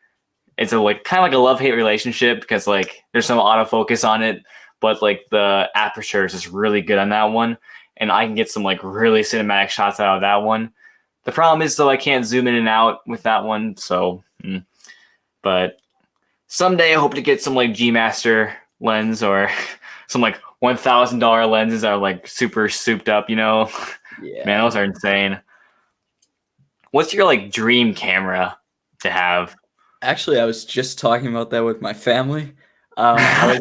it's a like kind of like a love-hate relationship because like there's no autofocus on it, but like the aperture is just really good on that one, and I can get some like really cinematic shots out of that one. The problem is though I can't zoom in and out with that one, so but someday I hope to get some like G Master lens or some like $1,000 lenses that are like super souped up, you know. Yeah. Man, those are insane. What's your like dream camera to have? Actually, I was just talking about that with my family. I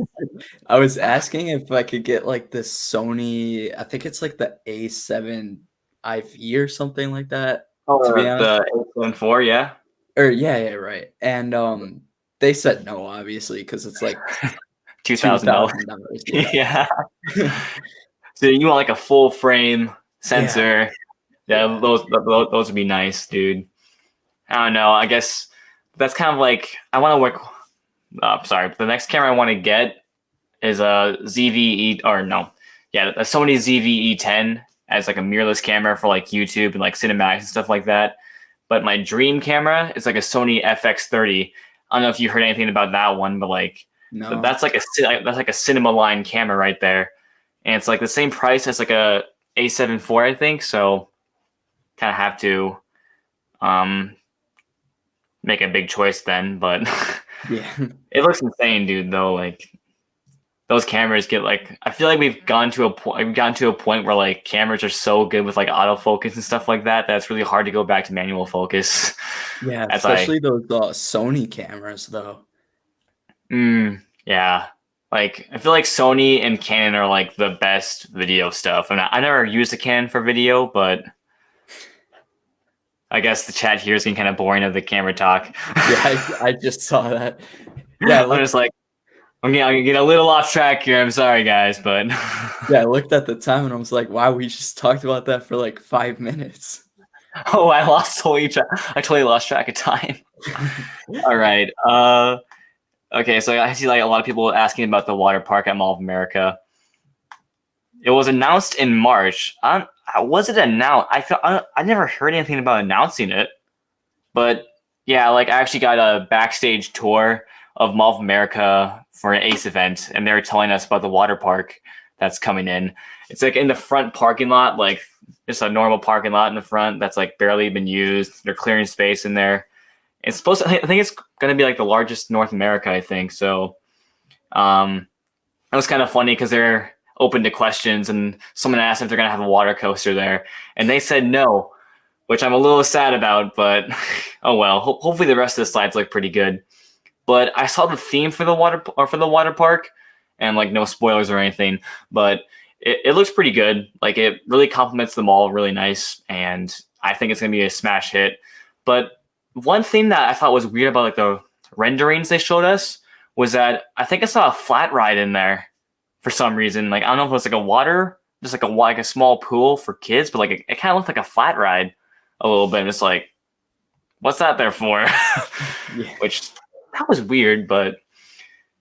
was asking if I could get like this Sony, I think it's like the A7 IV or something like that. To be honest, the A74, yeah. Or yeah, right. And they said no, obviously, because it's like $2,000. Yeah. So you want like a full frame sensor? Yeah, those would be nice, dude. I don't know. I guess that's kind of like I want to work. Sorry, the next camera I want to get is a ZVE or no, yeah, a Sony ZVE10 as like a mirrorless camera for like YouTube and like cinematics and stuff like that. But my dream camera is like a Sony FX30. I don't know if you heard anything about that one, but like that's like a cinema line camera right there, and it's like the same price as like a A7 IV, I think. So kind of have to make a big choice then, but yeah, it looks insane, dude. Though, like those cameras get like, I feel like we've gotten to a point where like cameras are so good with like autofocus and stuff like that it's really hard to go back to manual focus. Yeah, especially those Sony cameras, though. Yeah, like I feel like Sony and Canon are like the best video stuff. I never used a Canon for video, but I guess the chat here is getting kind of boring of the camera talk. Yeah, I just saw that. Yeah, I'm just like, I'm getting a little off track here. I'm sorry, guys, but yeah, I looked at the time and I was like, wow, we just talked about that for like 5 minutes. Oh, I totally lost track of time. All right. Okay, so I see like a lot of people asking about the water park at Mall of America. It was announced in March. Was it announced? I never heard anything about announcing it. But yeah, like I actually got a backstage tour of Mall of America for an ACE event, and they were telling us about the water park that's coming in. It's like in the front parking lot, like just a normal parking lot in the front that's like barely been used. They're clearing space in there. It's supposed to, I think it's going to be like the largest North America, I think. So it was kind of funny because they're open to questions, and someone asked if they're going to have a water coaster there, and they said no, which I'm a little sad about, but oh well. Hopefully the rest of the slides look pretty good. But I saw the theme for the water park, and like no spoilers or anything, but it looks pretty good. Like it really complements the mall really nice, and I think it's gonna be a smash hit. But one thing that I thought was weird about like the renderings they showed us was that I think I saw a flat ride in there for some reason. Like I don't know if it was like just like a small pool for kids, but like it kind of looked like a flat ride a little bit. And it's like, what's that there for? Yeah. Which that was weird, but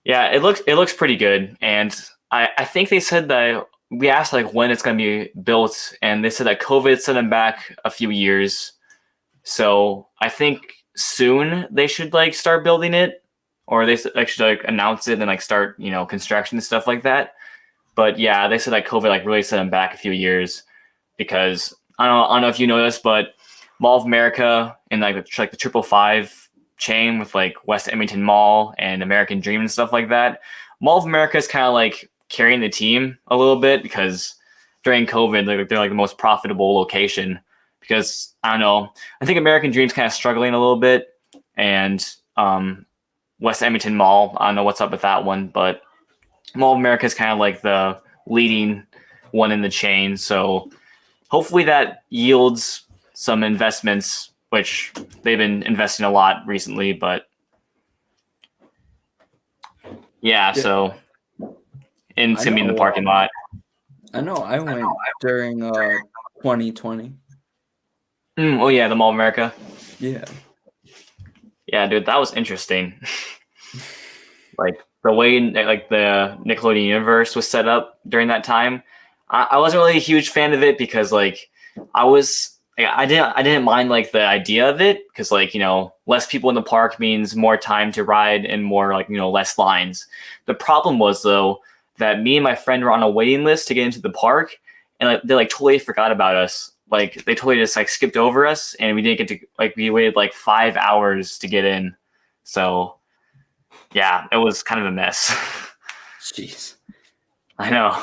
yeah, it looks pretty good. And I think they said that we asked like when it's gonna be built, and they said that COVID set them back a few years. So I think soon they should like start building it, or they like should like announce it and like start construction and stuff like that. But yeah, they said like COVID like really set them back a few years because I don't know if you know this, but Mall of America and like the 555 chain with like West Edmonton Mall and American Dream and stuff like that. Mall of America is kind of like carrying the team a little bit because during COVID they're like the most profitable location because I don't know. I think American Dream's kind of struggling a little bit, and West Edmonton Mall. I don't know what's up with that one, but Mall of America is kind of like the leading one in the chain. So hopefully that yields some investments, which they've been investing a lot recently. But yeah. So it's gonna be in the parking lot. I know. I went during 2020. Oh yeah, the Mall of America. Yeah. Yeah, dude, that was interesting. Like the way like the Nickelodeon universe was set up during that time, I wasn't really a huge fan of it because like I didn't mind like the idea of it because like less people in the park means more time to ride and more like less lines. The problem was though that me and my friend were on a waiting list to get into the park, and like, they like totally forgot about us. Like they totally just like skipped over us, and we didn't get to like we waited like 5 hours to get in. So yeah, it was kind of a mess. Jeez. I know.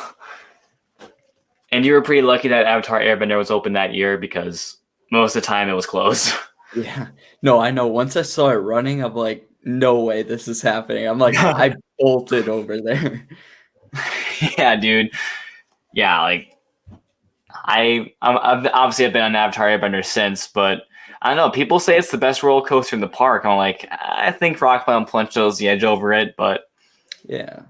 And you were pretty lucky that Avatar Airbender was open that year because most of the time it was closed. Yeah. No, I know. Once I saw it running, I'm like, no way this is happening. I'm like, I bolted over there. Yeah, dude. Yeah, like I've obviously been on Avatar Airbender since, but I don't know. People say it's the best roller coaster in the park. I'm like, I think Rock Bottom Plunge shows the edge over it, but yeah,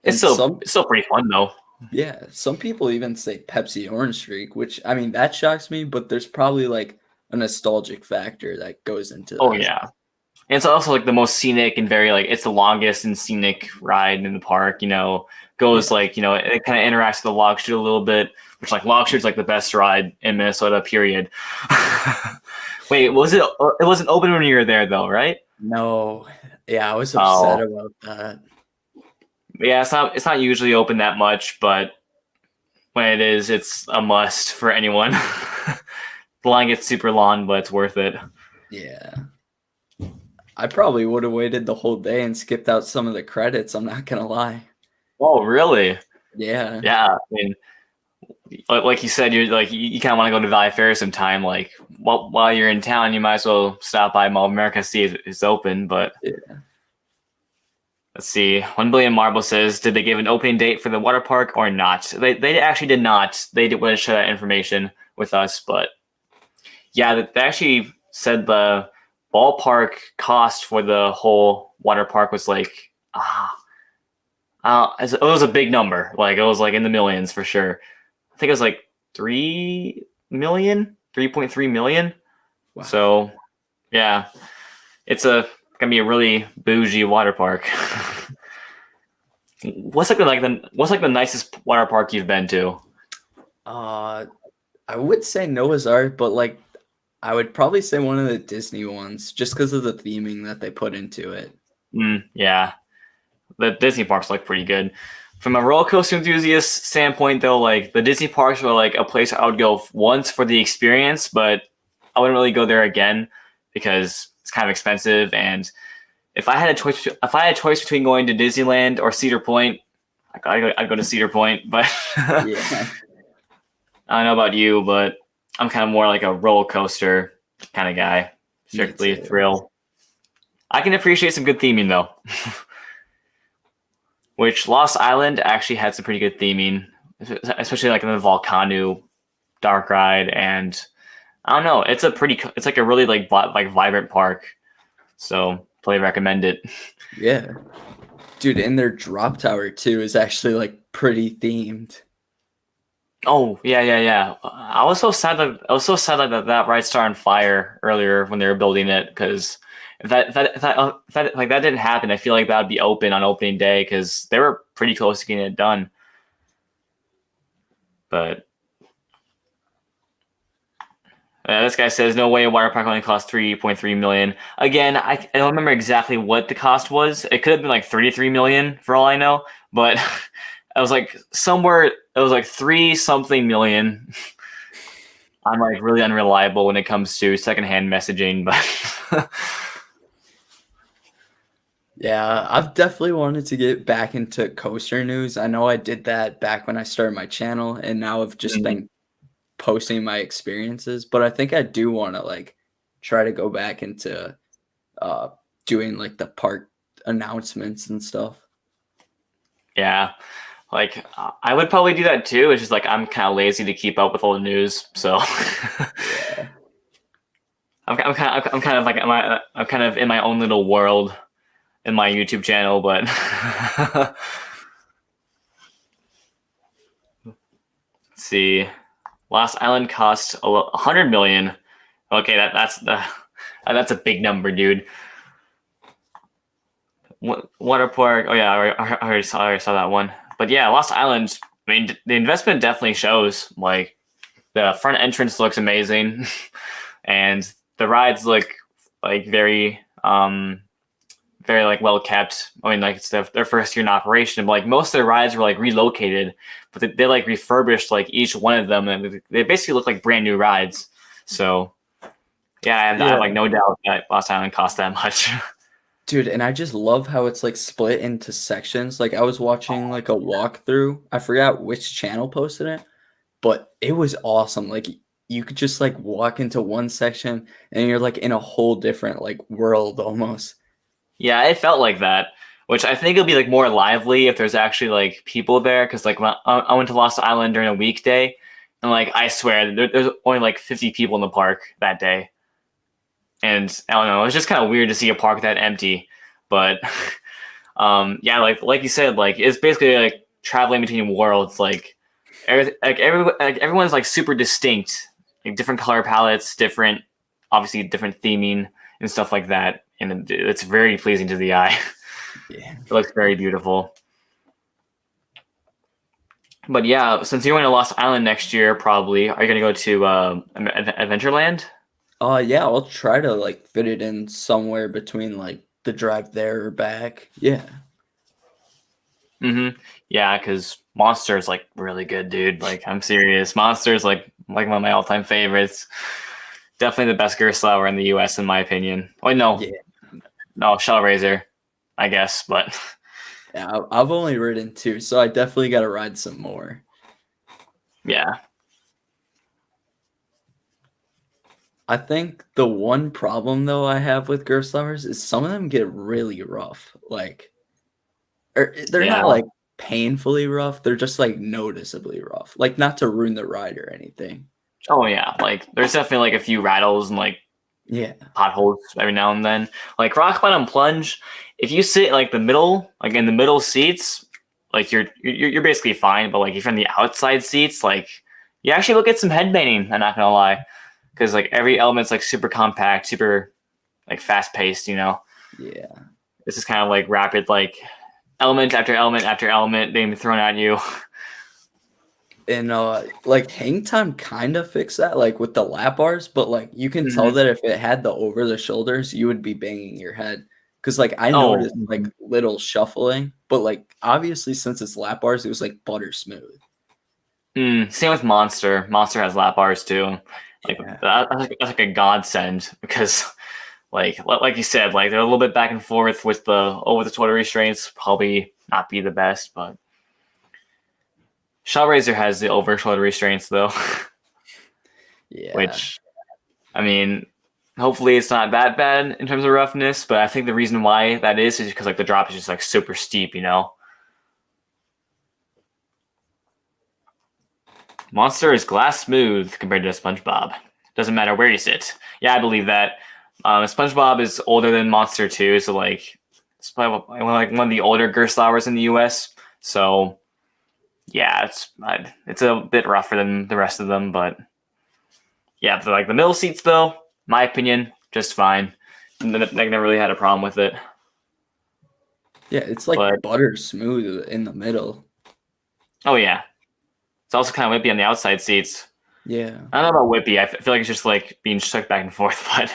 it's still pretty fun though. Yeah, some people even say Pepsi Orange Streak, which I mean that shocks me, but there's probably like a nostalgic factor that goes into that. Oh yeah. And it's also like the most scenic and very like it's the longest and scenic ride in the park, goes like, it kind of interacts with the log chute a little bit, which like log chute's like the best ride in Minnesota, period. Wait, it wasn't open when you were there though, right? No. Yeah, I was upset about that. Yeah, it's not usually open that much, but when it is, it's a must for anyone. The line gets super long, but it's worth it. Yeah. I probably would have waited the whole day and skipped out some of the credits, I'm not gonna lie. Oh, really? Yeah. Yeah. I mean, like you said, you kind of want to go to Valley Fair sometime. Like while you're in town, you might as well stop by Mall of America, see if it's open. But yeah. Let's see. 1 Billion Marble says, did they give an opening date for the water park or not? They actually did not. They didn't want to share that information with us, but yeah, they actually said the ballpark cost for the whole water park was like it was a big number. Like it was like in the millions for sure. I think it was like 3 million, 3.3 million. Wow. So yeah, it's gonna be a really bougie water park. What's like the nicest water park you've been to? I would say Noah's Ark, but like I would probably say one of the Disney ones, just because of the theming that they put into it. Yeah, the Disney parks look pretty good. From a roller coaster enthusiast standpoint, though, like the Disney parks were like a place I would go once for the experience, but I wouldn't really go there again because it's kind of expensive. And if I had a choice between going to Disneyland or Cedar Point, I'd go to Cedar Point. But yeah. I don't know about you, but I'm kind of more like a roller coaster kind of guy, strictly thrill. I can appreciate some good theming though. Which Lost Island actually had some pretty good theming, especially like in the Volcano dark ride, and I don't know, it's like a really like vibrant park. So totally recommend it. Yeah. Dude, and their drop tower too is actually like pretty themed. Oh, yeah. I was so sad that that ride started on fire earlier when they were building it because if that like that didn't happen, I feel like that would be open on opening day because they were pretty close to getting it done. But this guy says no way a water park only cost $3.3 million. Again, I don't remember exactly what the cost was. It could have been like $33 million for all I know, but I was like somewhere. It was like 3-something million. I'm like really unreliable when it comes to secondhand messaging, but Yeah, I've definitely wanted to get back into coaster news. I know I did that back when I started my channel, and now I've just been posting my experiences. But I think I do want to like try to go back into uh doing like the park announcements and stuff. yeah, like I would probably do that too. It's just like I'm kind of lazy to keep up with all the news, so Yeah. I'm kind of like I'm kind of in my own little world in my YouTube channel, but let's see. Lost Island cost $100 million. Okay, that's a big number, dude. Water park. Oh yeah, I already saw that one. But yeah, Lost Island. I mean, the investment definitely shows. Like the front entrance looks amazing, and the rides look like very like well kept. I mean, like it's their first year in operation, but like most of their rides were like relocated, but they like refurbished like each one of them, and they basically look like brand new rides. So yeah, I have like no doubt that Lost Island cost that much. Dude, and I just love how it's like split into sections. Like I was watching like a walkthrough. I forgot which channel posted it, but it was awesome. Like you could just like walk into one section and you're like in a whole different like world almost. Yeah, it felt like that, which I think it'll be like more lively if there's actually like people there. Because like when I went to Lost Island during a weekday, and like I swear there's only like 50 people in the park that day, and I don't know, it was just kind of weird to see a park that empty. But yeah, like you said, like it's basically like traveling between worlds. Like everyone's like super distinct, like different color palettes, obviously different theming and stuff like that, and it's very pleasing to the eye. Yeah. It looks very beautiful. But yeah, since you're going to Lost Island next year, probably are you going to go to Adventureland? Yeah, I'll try to like fit it in somewhere between like the drive there or back. Yeah. Yeah, because Monster is like really good, dude. Like I'm serious. Monster is like one of my all-time favorites. Definitely the best Gerstlauer in the U.S. in my opinion. Oh no, Yeah. no Shellraiser, I guess, but Yeah, I've only ridden 2, so I definitely got to ride some more. yeah. I think the one problem though I have with Gerstlauers is some of them get really rough. Like, they're Yeah. not like painfully rough. They're just like noticeably rough. Like not to ruin the ride or anything. Oh yeah. Like there's definitely like a few rattles and like Yeah. potholes every now and then. Like Rock Bottom Plunge, if you sit like the middle, like in the middle seats, like you're basically fine. But like if you're in the outside seats, like you actually will get some headbanging. I'm not gonna lie, because like every element's like super compact, super like fast paced. You know, Yeah. this is kind of like rapid, like element after element after element being thrown at you. And like hang time kind of fixed that like with the lap bars, but like you can tell that if it had the over the shoulders, you would be banging your head. Cause like I Oh, noticed like little shuffling, but like obviously since it's lap bars, it was like butter smooth. same with Monster. Monster has lap bars too. Like Yeah. that's like a godsend because like you said, like they're a little bit back and forth with the over the shoulder restraints. Probably not be the best, but Shellraiser has the over shoulder restraints though, Yeah. which I mean, hopefully it's not that bad in terms of roughness. But I think the reason why that is because like the drop is just like super steep, you know. Monster is glass smooth compared to SpongeBob. Doesn't matter where you sit. Yeah, I believe that. SpongeBob is older than Monster too, so like it's probably one of the older Gerstlauers in the U.S. So yeah, it's a bit rougher than the rest of them, but yeah, like the middle seats though, my opinion, just fine. never really had a problem with it. Yeah, it's like But butter smooth in the middle. oh yeah, it's also kind of whippy on the outside seats. Yeah. I don't know about whippy. I feel like it's just like being shook back and forth. But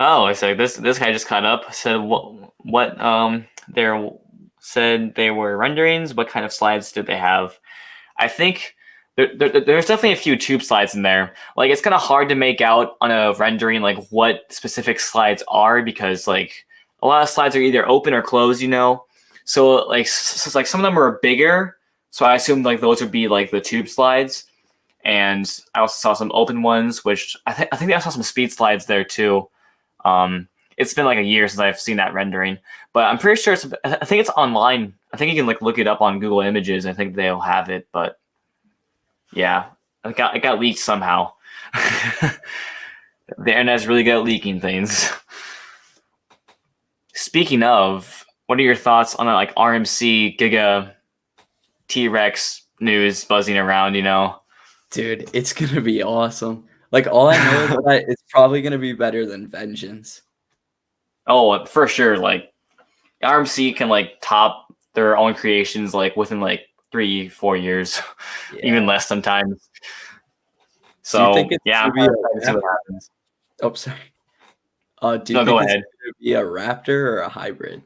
oh, so this guy just caught up. Said what there said they were renderings. What kind of slides did they have? I think there's definitely a few tube slides in there. Like it's kind of hard to make out on a rendering like what specific slides are because like a lot of slides are either open or closed, you know. So like like some of them are bigger. So I assume like those would be like the tube slides. And I also saw some open ones, which I think I saw some speed slides there too. It's been like a year since I've seen that rendering, but I'm pretty sure I think it's online. I think you can like look it up on Google Images. I think they'll have it, but yeah, it got leaked somehow. The internet's really good at leaking things. Speaking of, what are your thoughts on that like RMC Giga T-Rex news buzzing around? You know, dude, it's gonna be awesome. Like all I know is that it's probably gonna be better than Vengeance. Oh, for sure. Like RMC can like top their own creations like within like 3-4 years, even less sometimes. So do you think it's yeah, gonna I'm see what happens. Oh, sorry. Do you No, think go it's ahead. gonna be a Raptor or a hybrid?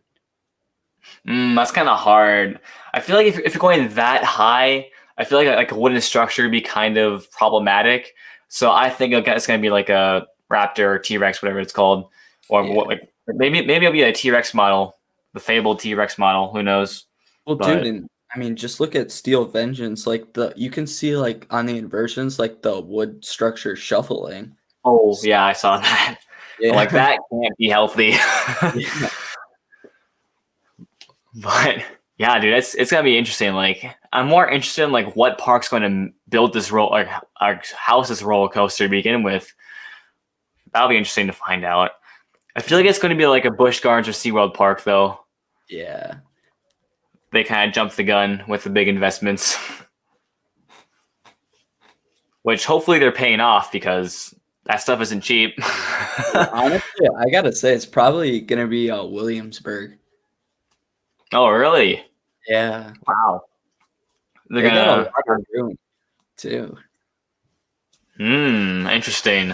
That's kind of hard. I feel like if you're going that high, I feel like a wooden structure would be kind of problematic. So I think it's going to be like a Raptor or T-Rex, whatever it's called, or Yeah. what, like maybe it'll be a T-Rex model, the fabled T-Rex model. Who knows? Well, But dude, and I mean, just look at Steel Vengeance. Like you can see like on the inversions, like the wood structure shuffling. oh yeah, I saw that. Yeah. Like that can't be healthy. Yeah. But yeah, dude, it's gonna be interesting. Like, I'm more interested in like what park's going to build this house this roller coaster to begin with. That'll be interesting to find out. I feel like it's going to be like a Busch Gardens or SeaWorld park, though. Yeah. They kind of jumped the gun with the big investments, which hopefully they're paying off because that stuff isn't cheap. Honestly, I gotta say, it's probably gonna be Williamsburg. Oh, really? Yeah. Wow. They're They got a gonna. lot of room too. Interesting.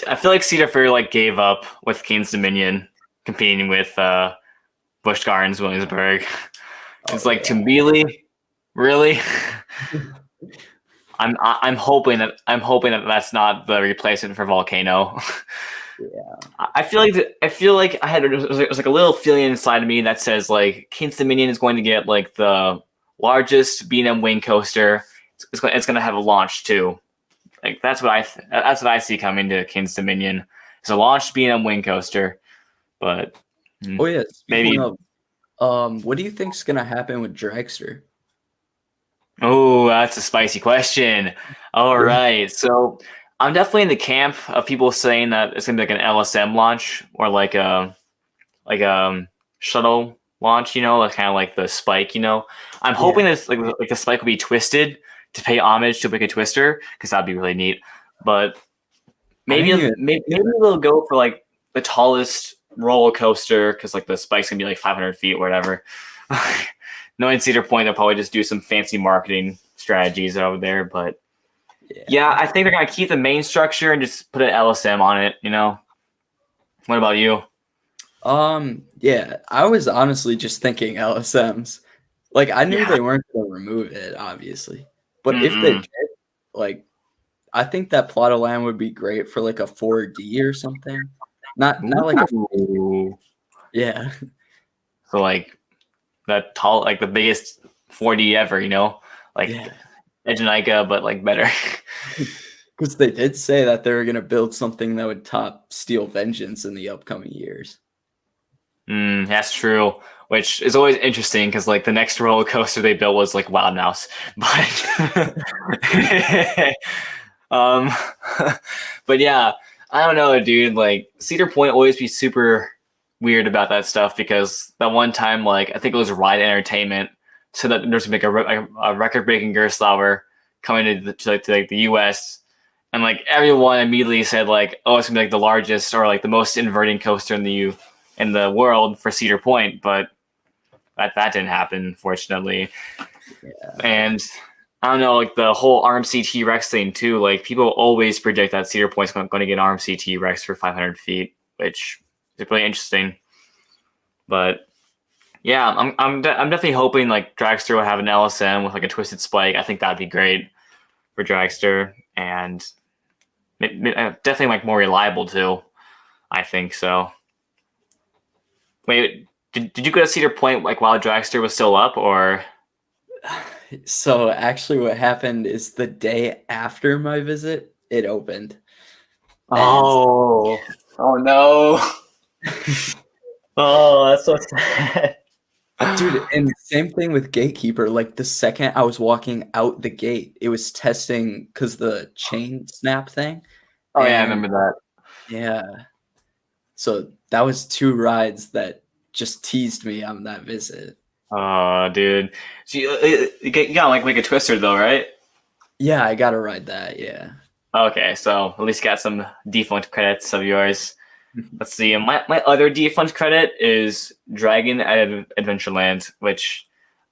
I feel like Cedar Fair like gave up with King's Dominion competing with Busch Gardens, Williamsburg. It's like Tambili, really. I'm hoping that that's not the replacement for Volcano. Yeah. I feel like I had there's like a little feeling inside of me that says like King's Dominion is going to get like the largest B&M wing coaster. It's going to have a launch too. Like that's what I see coming to King's Dominion. It's a launched B&M wing coaster, but Oh yeah. maybe. Speaking of, what do you think's gonna happen with Dragster? Oh, that's a spicy question. All right, so I'm definitely in the camp of people saying that it's gonna be like an LSM launch or like a shuttle launch. You know, like kind of like the Spike. You know, I'm hoping this like the Spike will be twisted to pay homage to Wicked Twister because that'd be really neat. But maybe they'll go for like the tallest roller coaster because like the Spike's gonna be like 500 feet or whatever. Knowing Cedar Point, they'll probably just do some fancy marketing strategies over there. But yeah, I think they're gonna keep the main structure and just put an LSM on it. You know. What about you? Yeah, I was honestly just thinking LSMs. Like I knew they weren't gonna remove it, obviously. But if they did, like I think that plot of land would be great for like a 4D or something. Not like a yeah. So like that tall, like the biggest 4D ever, you know, like Egenica, but like better. Because they did say that they were gonna build something that would top Steel Vengeance in the upcoming years. That's true. Which is always interesting because like the next roller coaster they built was like Wild Mouse, but but yeah, I don't know, dude. Like Cedar Point always be super weird about that stuff because that one time, like I think it was Ride Entertainment, so that there's like a record-breaking Gerstlauer coming to the U.S. and like everyone immediately said like, oh, it's gonna be like the largest or like the most inverting coaster in the world for Cedar Point, but that didn't happen, unfortunately. Yeah. And I don't know, like the whole RMC T-Rex thing too. Like people always predict that Cedar Point's going to get an RMC T-Rex for 500 feet, which is really interesting. But yeah, I'm definitely hoping like Dragster will have an LSM with like a twisted spike. I think that'd be great for Dragster, and definitely like more reliable too. I think so. Wait, did you go to Cedar Point like while Dragster was still up, or? So actually, what happened is the day after my visit, it opened. Oh, oh no! Oh, that's so sad. Dude, and same thing with Gatekeeper. Like the second I was walking out the gate, it was testing because the chain snap thing. Oh yeah, I And remember that. yeah, so that was 2 rides that just teased me on that visit. Oh, dude. So you got like a Twister though, right? Yeah, I gotta ride that. Yeah. Okay, so at least got some defunct credits of yours. Let's see. My other defunct credit is Dragon at Adventureland, which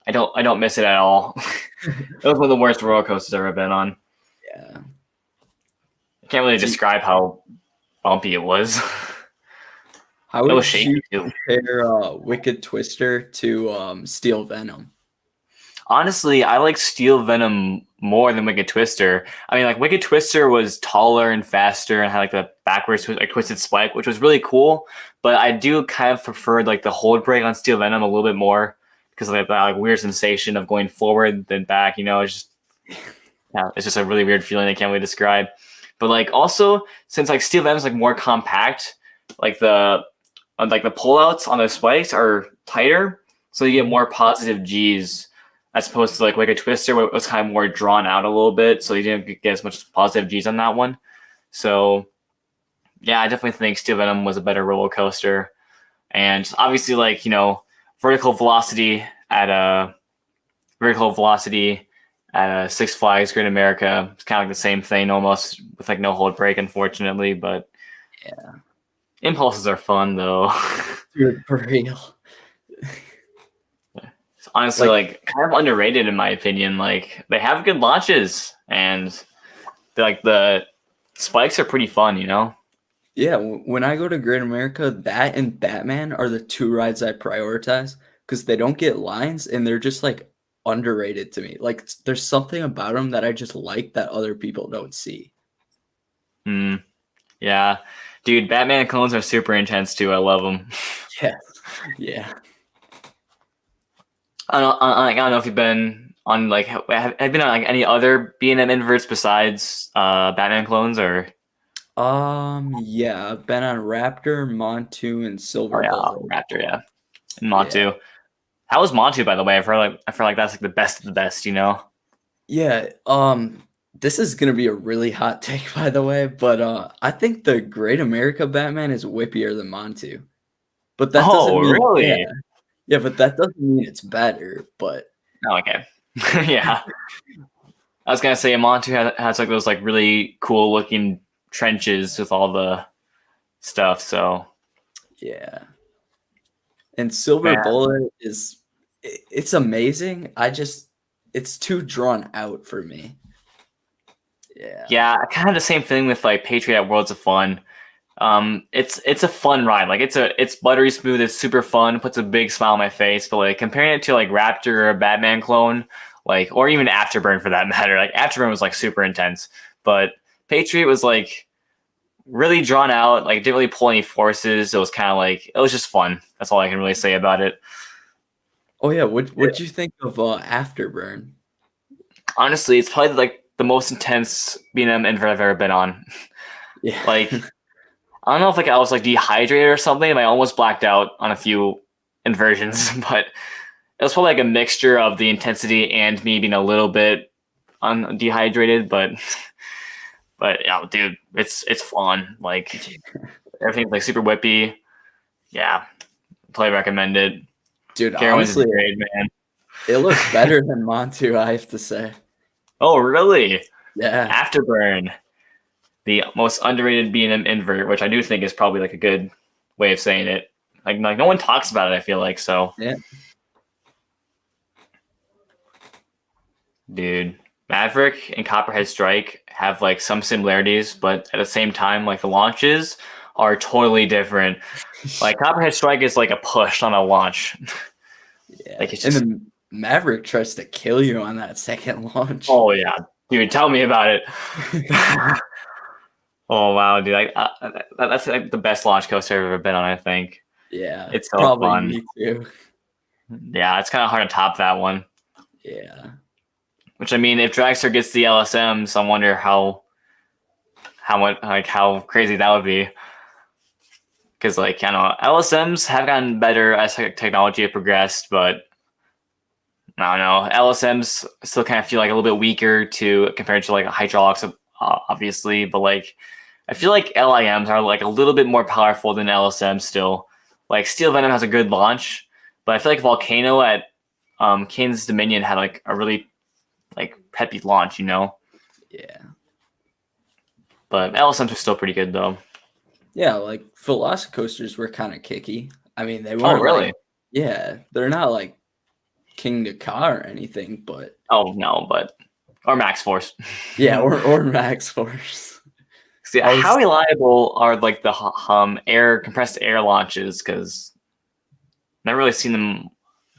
I don't miss it at all. It was one of the worst roller coasters I've ever been on. Yeah. I can't really describe how bumpy it was. How It was would shaky you too. compare Wicked Twister to Steel Venom? Honestly, I like Steel Venom more than Wicked Twister. I mean, like Wicked Twister was taller and faster and had like the backwards like twisted spike, which was really cool. But I do kind of prefer like the hold break on Steel Venom a little bit more because of that like weird sensation of going forward then back. You know, it's just yeah, it's just a really weird feeling I can't really describe. But like also since like Steel Venom's like more compact, like the pullouts on the spikes are tighter, so you get more positive G's as opposed to like a Twister where it was kind of more drawn out a little bit, so you didn't get as much positive G's on that one. So yeah, I definitely think Steel Venom was a better roller coaster, and obviously like vertical velocity at a Six Flags Great America. It's kind of like the same thing almost with like no hold break, unfortunately, but Yeah. impulses are fun though. Dude, for real. It's honestly like kind of underrated in my opinion. Like they have good launches and the spikes are pretty fun, you know? Yeah, when I go to Great America, that and Batman are the 2 rides I prioritize because they don't get lines and they're just like underrated to me. Like there's something about them that I just like that other people don't see. Yeah. Dude, Batman clones are super intense too. I love them. Yes. Yeah. I don't know if you've been on like have you been on like any other B&M inverts besides Batman clones or Yeah, I've been on Raptor, Montu, and Silver Bullet. Raptor, yeah. And Montu. Yeah. How was Montu, by the way? I feel like that's like the best of the best, you know? Yeah, this is gonna be a really hot take, by the way, but I think the Great America Batman is whippier than Montu. But that doesn't mean really? Yeah, but that doesn't mean it's better, but oh, okay. Yeah. I was gonna say Montu has like those like really cool looking trenches with all the stuff, so yeah. And Silver Bullet it's amazing. It's too drawn out for me. Yeah. Yeah, I kind of the same thing with like Patriot at Worlds of Fun. It's a fun ride. Like it's buttery smooth. It's super fun. Puts a big smile on my face. But like comparing it to like Raptor or a Batman clone, like or even Afterburn for that matter. Like Afterburn was like super intense, but Patriot was like really drawn out. Like didn't really pull any forces. It was kind of like it was just fun. That's all I can really say about it. Oh yeah, what'd you think of Afterburn? Honestly, it's probably like the most intense B&M invert I've ever been on. Yeah. Like I don't know if like I was like dehydrated or something. I almost blacked out on a few inversions, but it was probably like a mixture of the intensity and me being a little bit dehydrated. But yeah, dude, it's fun. Like everything's like super whippy. Yeah, totally recommend it. Dude, Carowinds honestly, is great, man. It looks better than Montu, I have to say. Oh, really? Yeah. Afterburn. the most underrated B&M invert, which I do think is probably like a good way of saying it. Like no one talks about it, I feel like. So Yeah. Dude, Maverick and Copperhead Strike have like some similarities, but at the same time, like the launches are totally different. Like Copperhead Strike is like a push on a launch. Yeah. Like it's just, and then Maverick tries to kill you on that second launch. oh yeah, dude, tell me about it. Oh wow, dude, that's like the best launch coaster I've ever been on. I think. Yeah, It's so probably fun. me too. Yeah, it's kind of hard to top that one. Yeah. Which I mean, if Dragster gets the LSMs, I wonder how much like how crazy that would be. Because like I don't know, LSMs have gotten better as technology has progressed, but I don't know, LSMs still kind of feel like a little bit weaker to compared to like hydraulics, obviously. But like I feel like LIMs are like a little bit more powerful than LSMs still. Like Steel Venom has a good launch, but I feel like Volcano at Kane's Dominion had like a really like peppy launch, you know. Yeah. But LSMs are still pretty good though. Yeah, like Velocicoasters were kind of kicky. I mean, they Oh weren't really? like, yeah, they're not like King to Car or anything, but Oh no, but or Max Force. yeah, or Max Force. See, how reliable are like the air compressed air launches? Because never really seen them.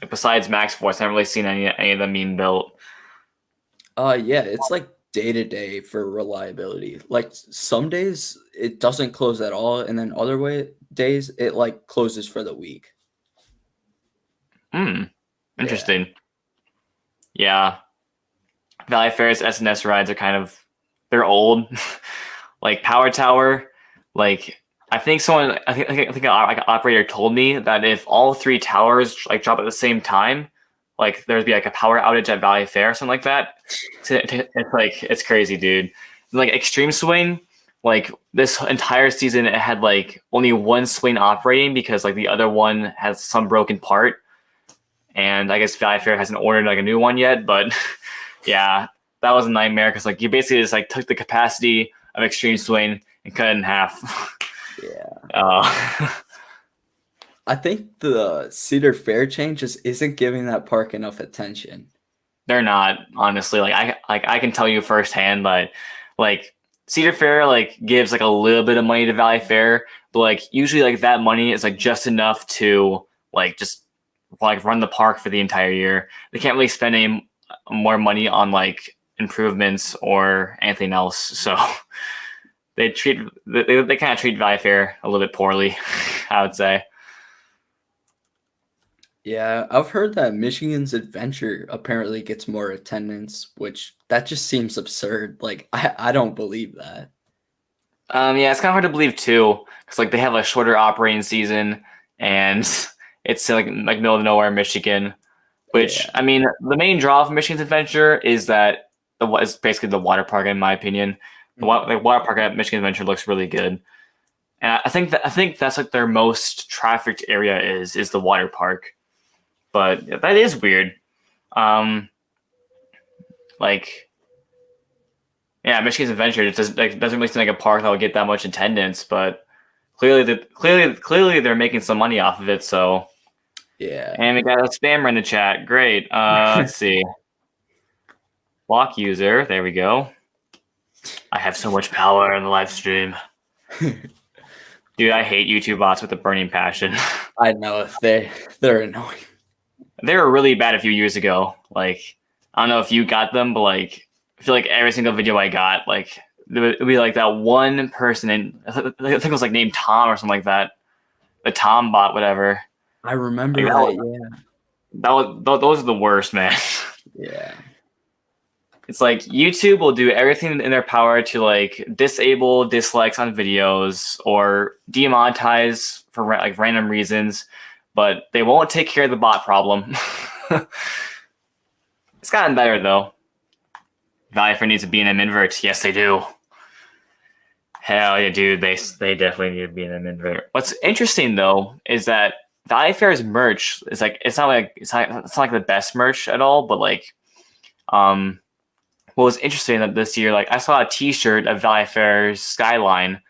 Like, besides Max Force, never really seen any of them being built. Yeah, it's like day to day for reliability. Like some days it doesn't close at all, and then other days it like closes for the week. Interesting. Yeah. Valley Fair's SNS rides are kind of they're old. Like Power Tower, like I think an operator told me that if all three towers like drop at the same time, like there'd be like a power outage at Valley Fair or something like that. It's like it's crazy, dude. Like Extreme Swing, like this entire season it had like only one swing operating because like the other one has some broken part. And I guess Valley Fair hasn't ordered like a new one yet, but yeah, that was a nightmare because like you basically just like took the capacity of Extreme Swing and cut it in half. Yeah. I think the Cedar Fair change just isn't giving that park enough attention. They're not, honestly. Like I can tell you firsthand, but like Cedar Fair like gives like a little bit of money to Valley Fair, but like usually like that money is like just enough to like just like run the park for the entire year. They can't really spend any more money on like improvements or anything else. So they kind of treat Valley Fair a little bit poorly, I would say. Yeah, I've heard that Michigan's Adventure apparently gets more attendance, which that just seems absurd. Like I don't believe that. Yeah, it's kind of hard to believe too, because like they have a shorter operating season, and it's like middle of nowhere, Michigan. Which I mean, the main draw of Michigan's Adventure is that is basically the water park, in my opinion. The water park at Michigan Adventure looks really good, and I think that's like their most trafficked area is the water park. But that is weird. Like, yeah, Michigan's Adventure doesn't really seem like a park that would get that much attendance, but clearly they're making some money off of it. So yeah, and we got a spammer in the chat. Great. Let's see. Block user. There we go. I have so much power in the live stream. Dude, I hate YouTube bots with a burning passion. I know they're annoying. They were really bad a few years ago. Like, I don't know if you got them, but like, I feel like every single video I got, like, it would be like that one person, and I think it was like named Tom or something like that. The Tom bot, whatever. I remember like, those are the worst, man. Yeah. It's like YouTube will do everything in their power to like disable dislikes on videos or demonetize for like random reasons, but they won't take care of the bot problem. It's gotten better though. Valley Fair needs a B&M invert. Yes, they do. Hell yeah, dude. They definitely need a B&M invert. What's interesting though is that Valley Fair's merch is like it's not like the best merch at all, but like what was interesting that this year, like I saw a T-shirt of Valley Fair's skyline,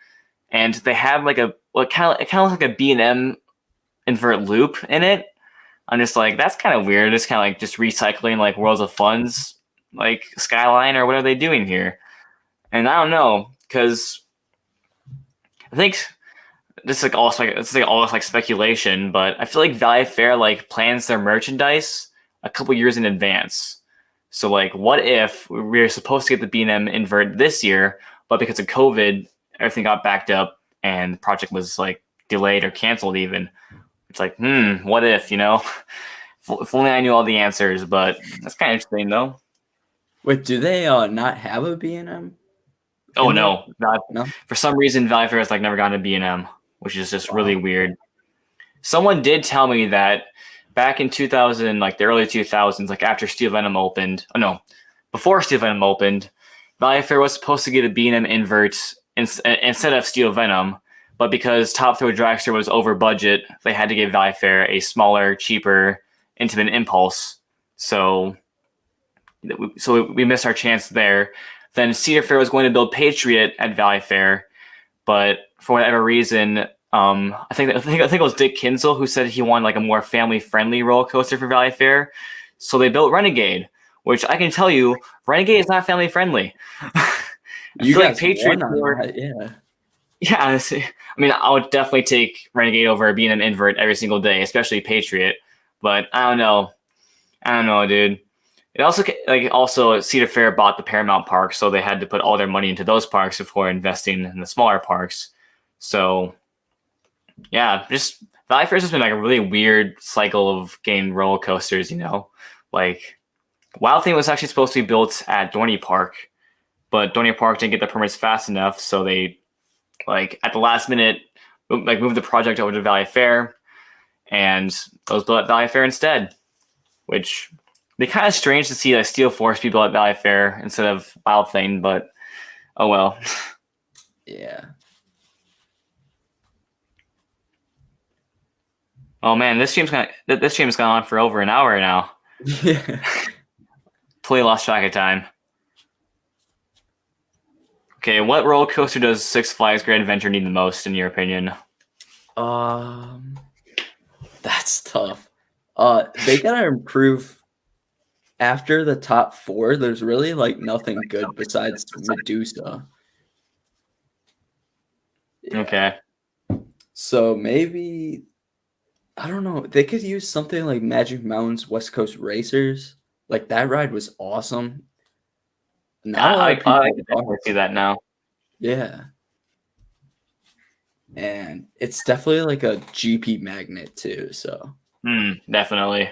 and they have like a it kind of looks like a B&M invert loop in it. I'm just like, that's kind of weird. It's kind of like just recycling like Worlds of Fun's like skyline, or what are they doing here? And I don't know, because I think this is like also like it's like almost like speculation, but I feel like Valley Fair like plans their merchandise a couple years in advance. So like, what if we were supposed to get the B&M invert this year, but because of COVID, everything got backed up and the project was like delayed or canceled even. It's like, what if, you know? If only I knew all the answers, but that's kind of interesting though. Wait, do they not have a B&M Oh in there? no, not, No? for some reason Valley Fair has like never gotten a B&M, which is just really Wow. weird. Someone did tell me that back in 2000, like the early 2000s, like after Steel Venom opened, oh no, before Steel Venom opened, Valley Fair was supposed to get a B&M invert instead of Steel Venom, but because Top Throw Dragster was over budget, they had to give Valley Fair a smaller, cheaper Intimate Impulse. So we missed our chance there. Then Cedar Fair was going to build Patriot at Valley Fair, but for whatever reason, I think it was Dick Kinzel who said he wanted like a more family friendly roller coaster for Valley Fair. So they built Renegade, which I can tell you, Renegade is not family friendly. I You feel like guys Patriot won on more. that, yeah. Yeah, honestly, I mean, I would definitely take Renegade over being an invert every single day, especially Patriot. But I don't know. I don't know, dude. It also Cedar Fair bought the Paramount Park, so they had to put all their money into those parks before investing in the smaller parks. So yeah, just Valley Fair's just been like a really weird cycle of getting roller coasters. You know, like Wild Thing was actually supposed to be built at Dorney Park, but Dorney Park didn't get the permits fast enough, so they like at the last minute like moved the project over to Valley Fair, and it was built at Valley Fair instead, which be kind of strange to see like Steel Force be built at Valley Fair instead of Wild Thing, but oh well. Yeah. Oh man, this stream's gone on for over an hour now. Yeah. Totally lost track of time. Okay, what roller coaster does Six Flags Great Adventure need the most, in your opinion? That's tough. They gotta improve after the top 4. There's really like nothing good besides Medusa. Yeah. Okay. So maybe I don't know. They could use something like Magic Mountain's West Coast Racers. Like that ride was awesome. Not a lot of people I can definitely see that now. Yeah. And it's definitely like a GP magnet too, so. Definitely.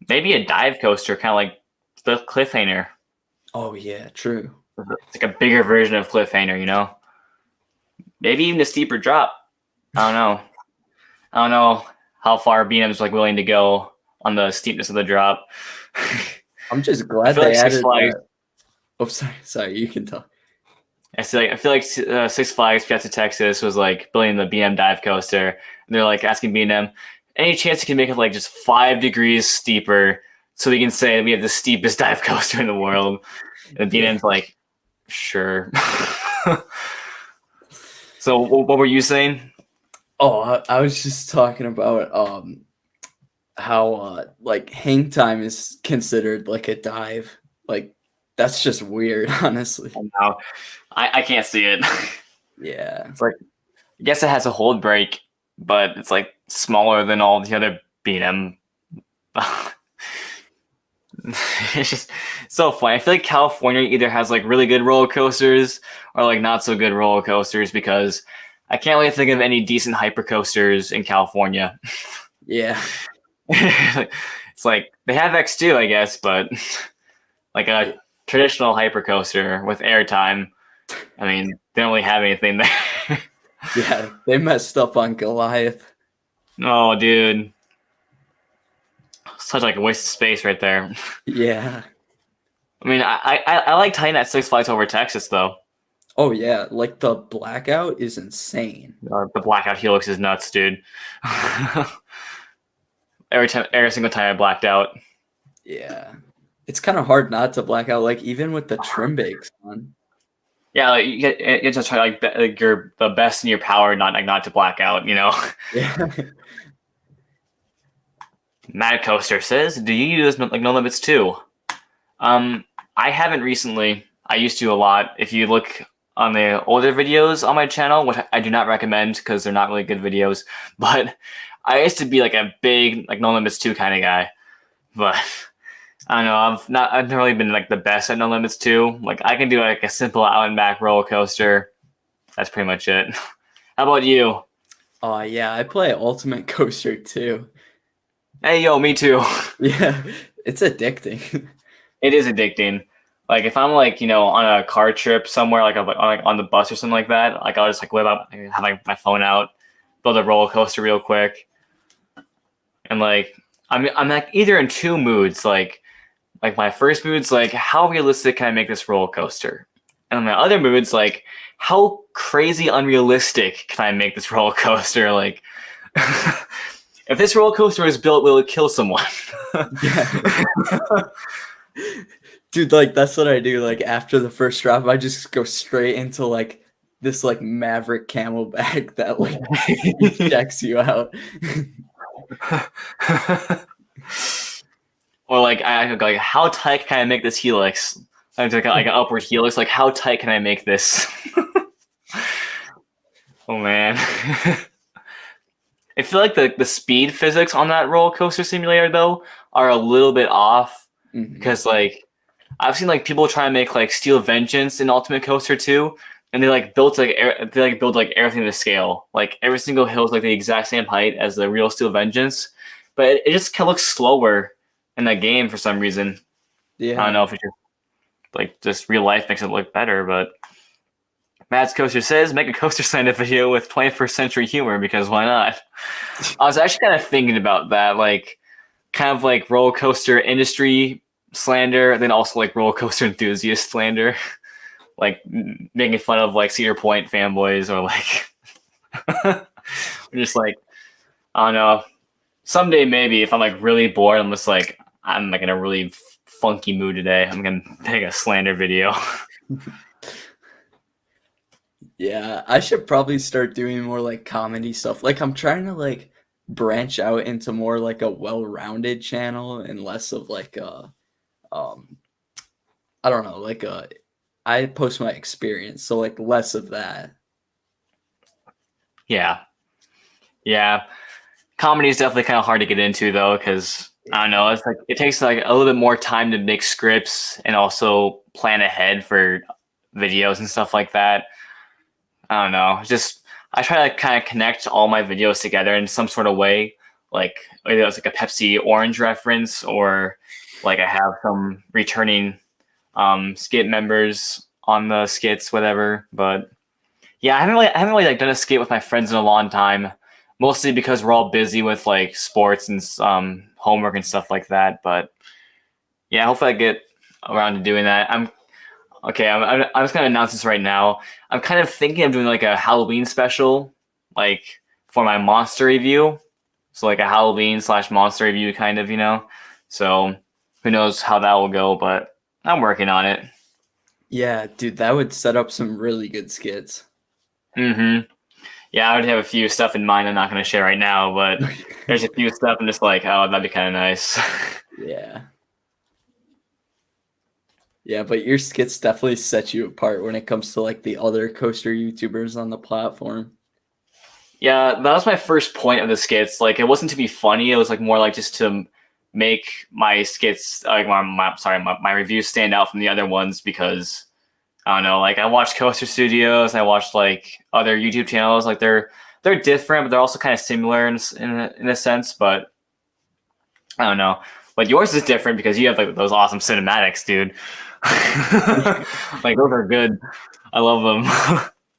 Maybe a dive coaster, kind of like the Cliffhanger. Oh yeah, true. It's like a bigger version of Cliffhanger, you know? Maybe even a steeper drop. I don't know. I don't know how far B&M's like willing to go on the steepness of the drop. I'm just glad they like added that. Oh, sorry, you can talk. I feel like Six Flags Fiesta Texas was like building the BM dive coaster, and they're like asking B&M, any chance you can make it like just 5 degrees steeper so we can say we have the steepest dive coaster in the world? And B&M's like, sure. So what were you saying? Oh, I was just talking about how like hang time is considered like a dive. Like that's just weird, honestly. No, I can't see it. Yeah. It's like, I guess it has a hold brake, but it's like smaller than all the other B&M. It's just so funny. I feel like California either has like really good roller coasters or like not so good roller coasters, because I can't really think of any decent hyper coasters in California. Yeah. It's like they have X2, I guess, but like a traditional hyper coaster with airtime, I mean, they don't really have anything there. Yeah, they messed up on Goliath. Oh, dude. Such like a waste of space right there. Yeah. I mean, I like Titan at Six Flags over Texas, though. Oh yeah, like the blackout is insane. The blackout helix is nuts, dude. Every single time I blacked out. Yeah. It's kind of hard not to black out, like even with the trim bakes on. Yeah, like you get to try like you're the best in your power, not to black out. Yeah. Mad Coaster says, "Do you use like No Limits too?" I haven't recently. I used to a lot. If you look on the older videos on my channel, which I do not recommend because they're not really good videos, but I used to be like a big like No Limits 2 kind of guy. But I don't know. I've never really been like the best at No Limits 2. Like I can do like a simple out and back roller coaster. That's pretty much it. How about you? Oh yeah, I play Ultimate Coaster too. Hey yo, me too. Yeah, it's addicting. It is addicting. Like if I'm like on a car trip somewhere, like on the bus or something like that, like I'll just like whip up, have like my phone out, build a roller coaster real quick, and like I'm like either in two moods. Like my first mood's like how realistic can I make this roller coaster, and my other mood's like how crazy unrealistic can I make this roller coaster. Like if this roller coaster was built, will it kill someone? Yeah. Dude, like that's what I do. Like after the first drop, I just go straight into like this like Maverick camel bag that like checks you out. Or like I like how tight can I make this helix? Like an upward helix. Like how tight can I make this? Oh man. I feel like the speed physics on that roller coaster simulator though are a little bit off because like I've seen like people try to make like Steel Vengeance in Ultimate Coaster 2, and they build like everything to scale. Like every single hill is like the exact same height as the real Steel Vengeance, but it just kind of looks slower in that game for some reason. Yeah. I don't know if it's just real life makes it look better, but Matt's Coaster says make a coaster science video with 21st century humor because why not? I was actually kind of thinking about that, like kind of like roller coaster industry slander, and then also like roller coaster enthusiast slander, like making fun of like Cedar Point fanboys or like just like I don't know. Someday maybe if I'm like really bored, I'm like in a really funky mood today, I'm gonna make a slander video. Yeah, I should probably start doing more like comedy stuff. Like I'm trying to like branch out into more like a well-rounded channel and less of like um I don't know, like I post my experience, so like less of that. Yeah, comedy is definitely kind of hard to get into though, because I don't know, it's like it takes like a little bit more time to make scripts and also plan ahead for videos and stuff like that. I don't know. Just I try to kind of connect all my videos together in some sort of way, like either it's like a Pepsi Orange reference or like I have some returning skit members on the skits, whatever. But yeah, I haven't really like done a skit with my friends in a long time, mostly because we're all busy with like sports and homework and stuff like that. But yeah, hopefully I get around to doing that. I'm just gonna announce this right now. I'm kind of thinking of doing like a Halloween special, like for my monster review. So like a Halloween/monster review, kind of, So who knows how that will go, but I'm working on it. Yeah, dude, that would set up some really good skits. Mm-hmm. Yeah, I would have a few stuff in mind I'm not gonna share right now, but there's a few stuff I'm just like, oh, that'd be kind of nice. Yeah. Yeah, but your skits definitely set you apart when it comes to like the other coaster YouTubers on the platform. Yeah, that was my first point of the skits. Like, it wasn't to be funny. It was like more like just to make my skits, like my reviews stand out from the other ones because I don't know. Like, I watched Coaster Studios, I watched like other YouTube channels. Like, they're different, but they're also kind of similar in a sense. But I don't know. But yours is different because you have like those awesome cinematics, dude. Like those are good. I love them.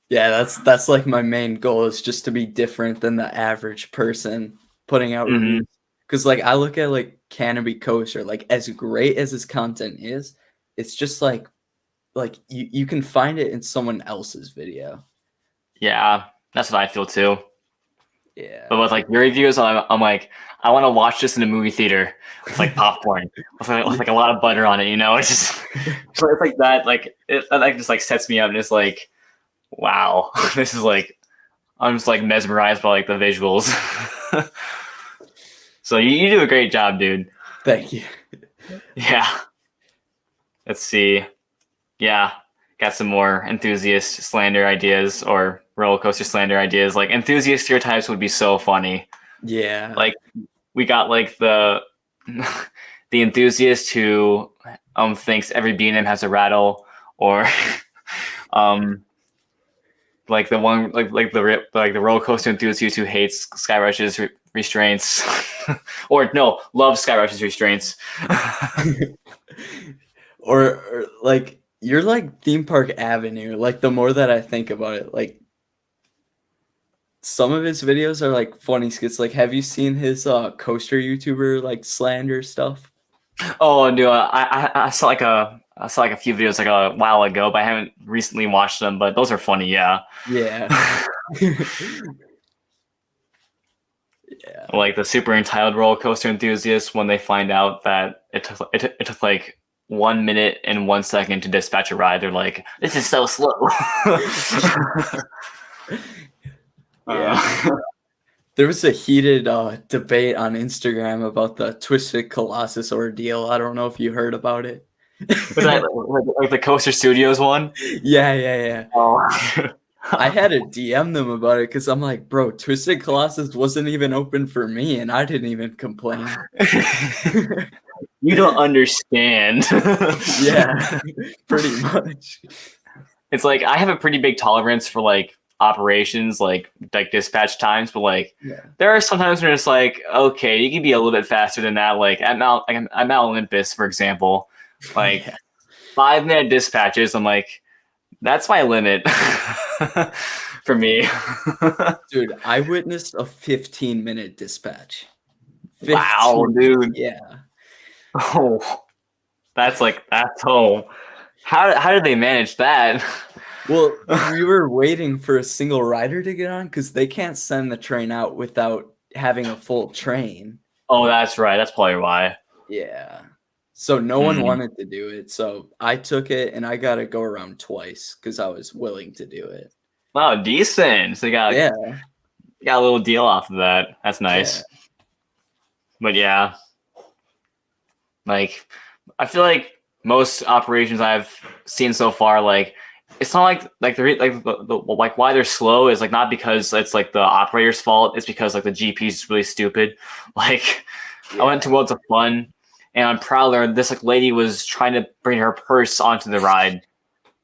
Yeah, that's like my main goal is just to be different than the average person putting out Hmm. reviews. Because like I look at like Canopy Coaster, like as great as his content is, it's just like you can find it in someone else's video. Yeah, that's what I feel too. Yeah. But with like your reviews, I'm like, I want to watch this in a movie theater with like popcorn, with like a lot of butter on it. You know, it's just so it's like that. Like that like just like sets me up, and it's like, wow, this is like I'm just like mesmerized by like the visuals. So you do a great job, dude. Thank you. Yeah. Let's see. Yeah, got some more enthusiast slander ideas or roller coaster slander ideas. Like enthusiast stereotypes would be so funny. Yeah. Like we got like the the enthusiast who thinks every B&M has a rattle, or like the one like the roller coaster enthusiast who hates Skyrush's restraints, or no, loves Skyrush's restraints. or like you're like Theme Park Avenue. Like the more that I think about it, like some of his videos are like funny skits. Like, have you seen his coaster YouTuber like slander stuff? Oh no, I saw like a few videos like a while ago, but I haven't recently watched them. But those are funny, yeah. Yeah. Yeah. Like the super entitled roller coaster enthusiasts when they find out that it took like 1 minute and 1 second to dispatch a ride, they're like, "This is so slow." Yeah. There was a heated debate on Instagram about the Twisted Colossus ordeal. I don't know if you heard about it. Was that like the Coaster Studios one? Yeah, yeah, yeah. Oh. I had to DM them about it because I'm like, bro, Twisted Colossus wasn't even open for me, and I didn't even complain. You don't understand. Yeah, pretty much. It's like I have a pretty big tolerance for like operations, like dispatch times, but like there are sometimes where it's like, okay, you can be a little bit faster than that. Like at Mount Olympus, for example, like 5-minute dispatches. I'm like, that's my limit for me. Dude, I witnessed a 15-minute dispatch. 15, wow, dude. Yeah. Oh, that's how did they manage that? Well, we were waiting for a single rider to get on because they can't send the train out without having a full train. Oh, that's right. That's probably why. Yeah. So no one wanted to do it. So I took it and I got to go around twice because I was willing to do it. Wow, decent. So you got a little deal off of that. That's nice. Yeah. But yeah, like I feel like most operations I've seen so far, like it's not like the why they're slow is like not because it's like the operator's fault. It's because like the GP is really stupid. Like I went to Worlds of Fun, and on Prowler, this like lady was trying to bring her purse onto the ride.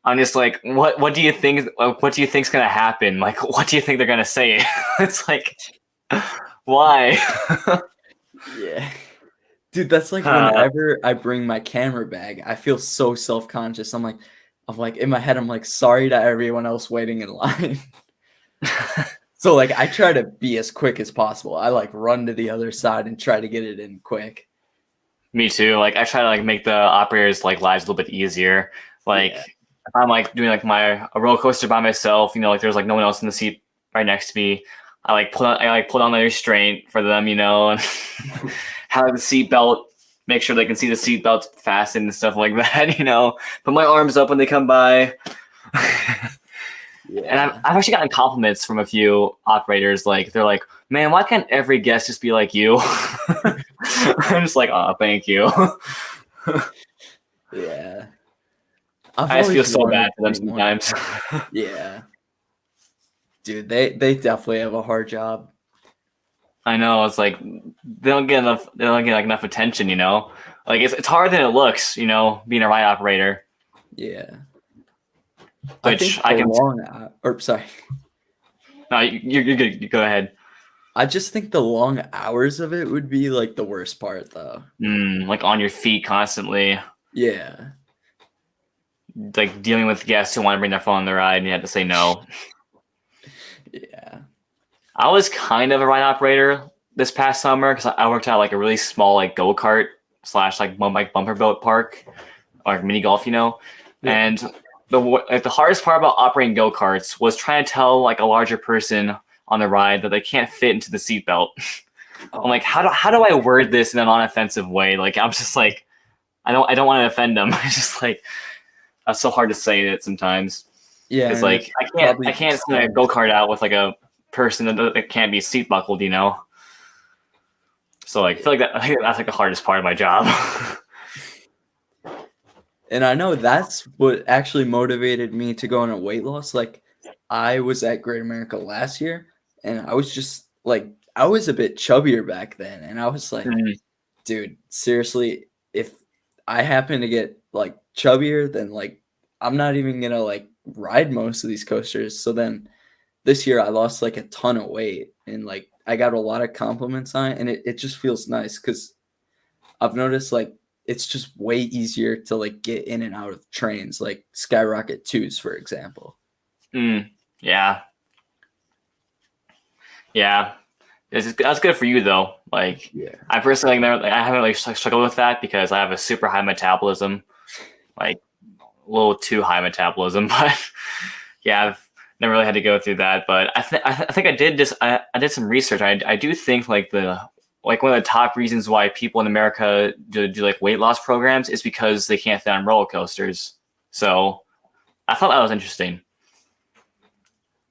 I'm just like, what do you think? What do you think's gonna happen? Like, what do you think they're gonna say? It's like, why? Yeah. Dude, that's like whenever I bring my camera bag, I feel so self-conscious. I'm like in my head, I'm like, sorry to everyone else waiting in line. So like I try to be as quick as possible. I like run to the other side and try to get it in quick. Me too. Like I try to like make the operators like lives a little bit easier. Like if I'm like doing like a roller coaster by myself, you know, like there's like no one else in the seat right next to me. I pull on the restraint for them, you know, and have the seatbelt, make sure they can see the seatbelts fastened and stuff like that, you know. Put my arms up when they come by. And I've actually gotten compliments from a few operators. Like they're like, "Man, why can't every guest just be like you?" I'm just like, "Oh, thank you." Yeah. I just feel so bad for them sometimes. Yeah. Dude, they definitely have a hard job. I know. It's like they don't get enough attention, you know. Like it's harder than it looks, you know, being a ride operator. Yeah. Which I can. Sorry. No, you're good. You go ahead. I just think the long hours of it would be like the worst part, though. Like on your feet constantly. Yeah. Like dealing with guests who want to bring their phone on the ride, and you have to say no. Yeah. I was kind of a ride operator this past summer because I worked at like a really small like go-kart / like bumper boat park, or like mini golf, you know. Yeah. And the hardest part about operating go-karts was trying to tell like a larger person on the ride that they can't fit into the seatbelt. I'm like, how do I word this in a non-offensive way? Like, I'm just like, I don't want to offend them. It's just like, that's so hard to say it sometimes. Yeah, it's like I can't send a go-kart out with like a person that can't be seat buckled, you know. So like, I feel like that's like the hardest part of my job. And I know that's what actually motivated me to go on a weight loss. Like, I was at Great America last year, and I was just like, I was a bit chubbier back then, and I was like, dude, seriously, if I happen to get like chubbier, then like I'm not even gonna like ride most of these coasters. So then this year I lost like a ton of weight, and like I got a lot of compliments on it, and it just feels nice because I've noticed like it's just way easier to like get in and out of trains, like Skyrocket 2s, for example. Yeah. That's good for you though. Like, I personally I haven't like struggled with that because I have a super high metabolism, like a little too high metabolism. But yeah, I've never really had to go through that. But I think I did some research. I do think like one of the top reasons why people in America do like weight loss programs is because they can't fit on roller coasters. So I thought that was interesting.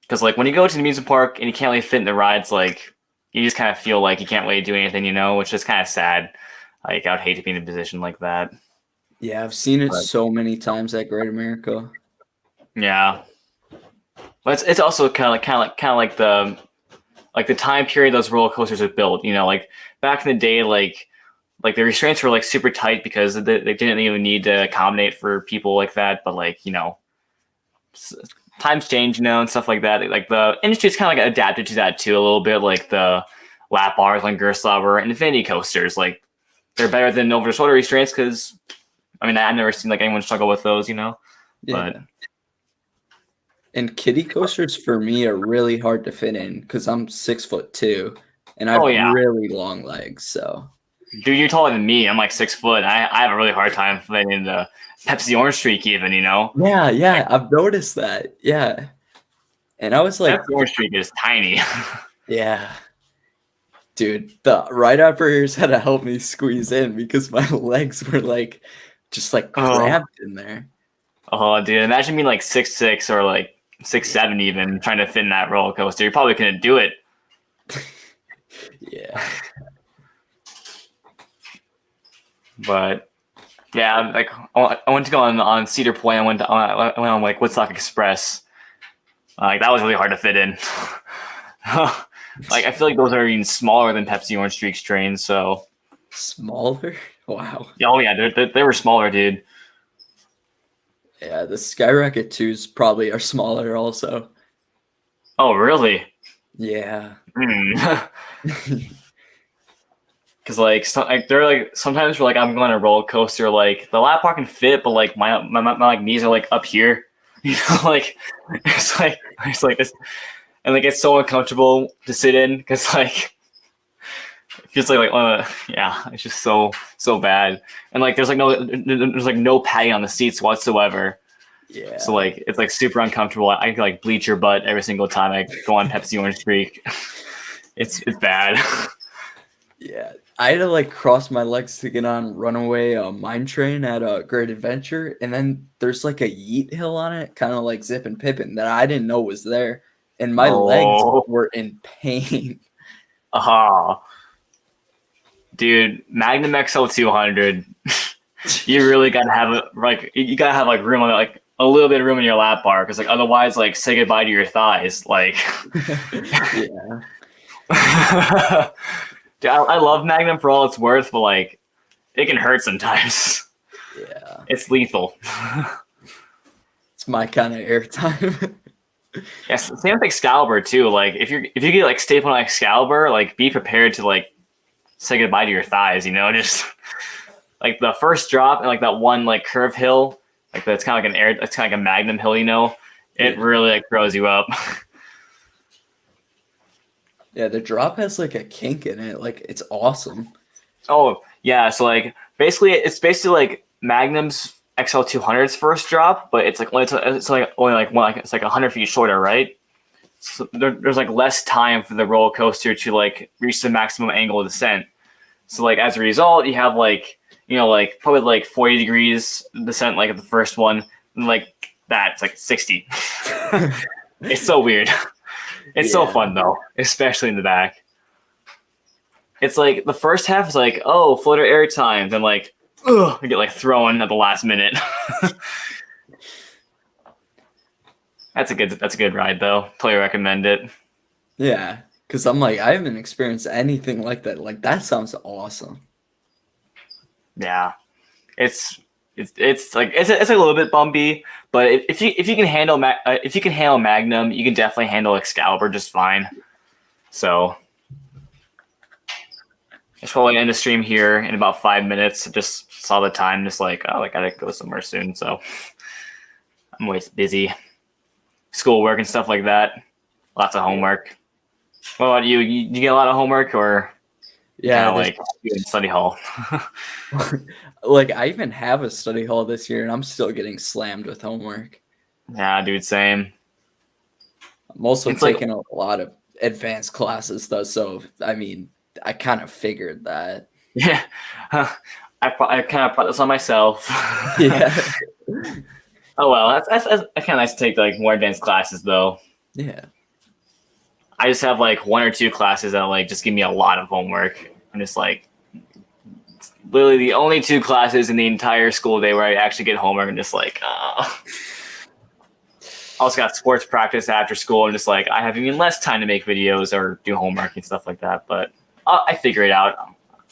Because like when you go to the amusement park and you can't really fit in the rides, like you just kind of feel like you can't really do anything, you know, which is kind of sad. Like I would hate to be in a position like that. Yeah, I've seen it so many times at Great America. Yeah, but it's also kind of like the time period those roller coasters were built. You know, like back in the day, like the restraints were like super tight because they didn't even need to accommodate for people like that. But like, you know, times change, you know, and stuff like that. Like the industry's kind of like adapted to that too a little bit. Like the lap bars on Gerstlauer and Infinity coasters, like they're better than over the shoulder restraints because I mean I've never seen like anyone struggle with those, you know. Yeah. But and kiddie coasters for me are really hard to fit in because I'm 6'2" and I have really long legs. So, dude, you're taller than me. I'm like 6 foot. I have a really hard time fitting in the Pepsi Orange Streak, even, you know. Yeah, I've noticed that. Yeah, and I was like, Pepsi Orange Streak is tiny. Yeah, dude, the ride operators had to help me squeeze in because my legs were like just like cramped in there. Oh, dude, imagine being like 6'6" or like 6'7" even trying to fit in that roller coaster. You're probably couldn't do it. Yeah. But yeah, like I went to go on Cedar Point. I went on like Woodstock Express. Like that was really hard to fit in. Like I feel like those are even smaller than Pepsi Orange Streaks trains. So smaller? Wow. Oh yeah, they were smaller, dude. Yeah, the Skyrocket 2s probably are smaller also. Oh really? Yeah. Because like they're like sometimes we're like I'm going on a roller coaster, like the lap bar can fit, but like my like knees are like up here, you know, like it's like this, and like it's so uncomfortable to sit in because like it feels like yeah, it's just so bad, and like there's like no padding on the seats whatsoever. Yeah. So like it's like super uncomfortable. I can like bleach your butt every single time I go on Pepsi Orange Streak. It's bad. Yeah. I had to like cross my legs to get on Runaway Mine Train at a Great Adventure, and then there's like a yeet hill on it, kind of like Zip and Pippin, that I didn't know was there, and my legs were in pain. Dude, Magnum XL 200. You really gotta have it. Like you gotta have like room on it, like a little bit of room in your lap bar, because like otherwise, like say goodbye to your thighs. Like, yeah. Dude, I love Magnum for all it's worth, but like it can hurt sometimes. Yeah, it's lethal. It's my kind of airtime. Yes, same with Excalibur too. Like if you get like stapled on Excalibur, like be prepared to like say goodbye to your thighs. You know, just like the first drop and like that one like curve hill, like that's kind of like it's kind of like a Magnum hill. You know, it really like throws you up. Yeah, the drop has like a kink in it. Like it's awesome. Oh yeah, so like it's basically like Magnum's XL 200's first drop, but it's like only it's like one, like it's like 100 feet shorter, right? so there's like less time for the roller coaster to like reach the maximum angle of descent. So like as a result, you have like, like probably like 40 degrees descent like at the first one, and like that it's like 60. It's so weird. It's so fun though, especially in the back. It's like the first half is like, oh, floater air time, then like, ugh, I get like thrown at the last minute. That's a good ride though. Totally recommend it. Yeah, because I'm like, I haven't experienced anything like that. Like that sounds awesome. Yeah, it's like it's a little bit bumpy, but if you can handle Magnum, you can definitely handle Excalibur just fine. So I should probably end the stream here in about 5 minutes. Just saw the time, just like, oh, I gotta go somewhere soon. So I'm always busy, schoolwork and stuff like that. Lots of homework. What about you? You get a lot of homework, or yeah, like in study hall? Like I even have a study hall this year, and I'm still getting slammed with homework. Yeah, dude, same. I'm also taking a lot of advanced classes though, so I mean, I kind of figured that. Yeah, I kind of brought this on myself. Yeah. Oh well, that's kind of nice to take like more advanced classes though. Yeah. I just have like 1 or 2 classes that like just give me a lot of homework. I'm just like literally the only 2 classes in the entire school day where I actually get homework. I'm just like, I also got sports practice after school. I'm just like, I have even less time to make videos or do homework and stuff like that. But I figure it out.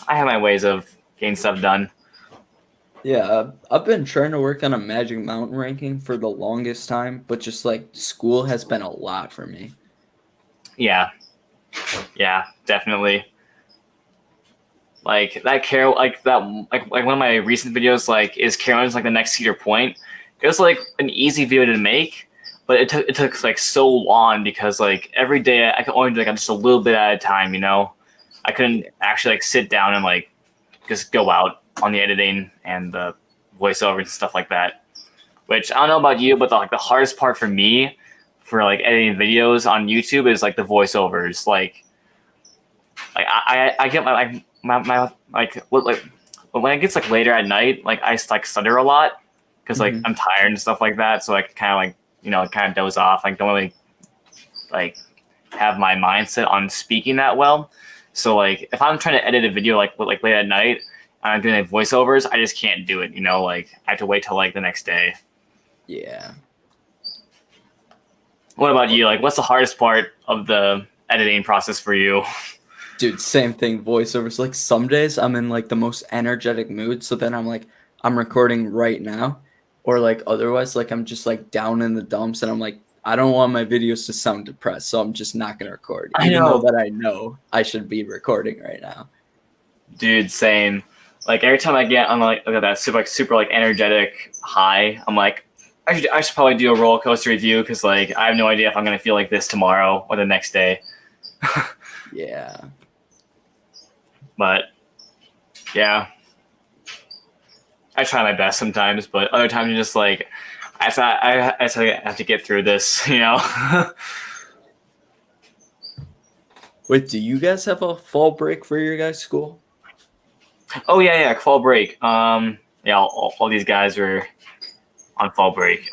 I have my ways of getting stuff done. Yeah, I've been trying to work on a Magic Mountain ranking for the longest time, but just like school has been a lot for me. Yeah, definitely. Like that like one of my recent videos, like, is Carolyn's like the next Cedar Point. It was like an easy video to make, but it took like so long because like every day I could only do like just a little bit at a time. I couldn't actually like sit down and like just go out on the editing and the voiceover and stuff like that. Which I don't know about you, but the hardest part for me for like editing videos on YouTube is like the voiceovers. Like I get my when it gets like later at night, like I like stutter a lot because like I'm tired and stuff like that. So I kind of like kind of doze off. Like don't really like have my mindset on speaking that well. So like if I'm trying to edit a video like late at night and I'm doing like voiceovers, I just can't do it. Like I have to wait till like the next day. Yeah. What about you? Like, what's the hardest part of the editing process for you? Dude, same thing. Voiceovers. Like some days I'm in like the most energetic mood, so then I'm like, I'm recording right now, or like otherwise, like I'm just like down in the dumps, and I'm like, I don't want my videos to sound depressed, so I'm just not gonna record. Even though that I know I should be recording right now. Dude, same. Like every time I get on like that super like energetic high, I'm like, I should probably do a roller coaster review because like I have no idea if I'm gonna feel like this tomorrow or the next day. Yeah. But yeah, I try my best sometimes, but other times you're just like, I have to get through this, Wait, do you guys have a fall break for your guys' school? Oh yeah, fall break. Yeah, all these guys are on fall break.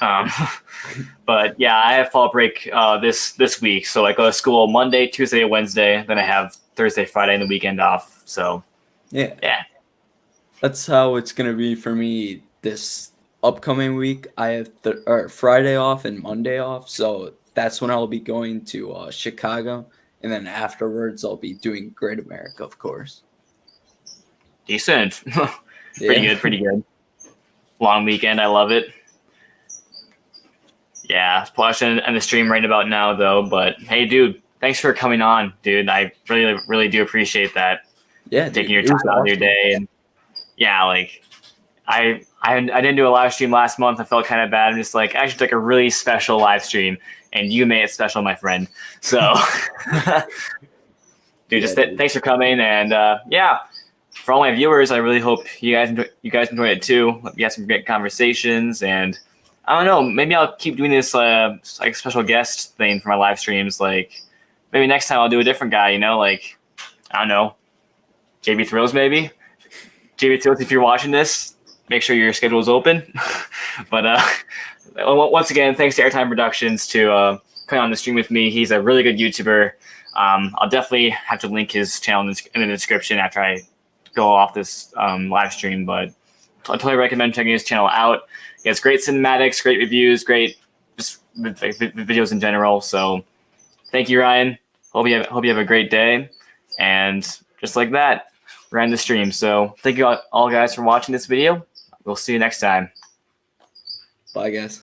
But yeah, I have fall break this week. So I go to school Monday, Tuesday, Wednesday. Then I have Thursday, Friday, and the weekend off. So yeah. That's how it's gonna be for me this upcoming week. I have Friday off and Monday off, so that's when I'll be going to Chicago, and then afterwards I'll be doing Great America, of course. Decent. Pretty good. Long weekend. I love it. Yeah, watching and the stream right about now though. But hey, dude, thanks for coming on, dude. I really do appreciate that. Yeah, taking your time out of your day. And yeah, like I didn't do a live stream last month. I felt kind of bad. I'm just like, I should take a really special live stream, and you made it special, my friend. So, dude, thanks for coming. And yeah, for all my viewers, I really hope you guys enjoyed it too. We had some great conversations, and I don't know. Maybe I'll keep doing this like special guest thing for my live streams. Like maybe next time I'll do a different guy. You know, like I don't know, JB Thrills maybe. JB Thrills, if you're watching this, make sure your schedule is open. But once again, thanks to Airtime Productions to coming on the stream with me. He's a really good YouTuber. I'll definitely have to link his channel in the description after I go off this live stream. But I totally recommend checking his channel out. He has great cinematics, great reviews, great just videos in general. So thank you, Ryan. Hope you have a great day. And just like that, we're ending the stream. So thank you all guys for watching this video. We'll see you next time. Bye, guys.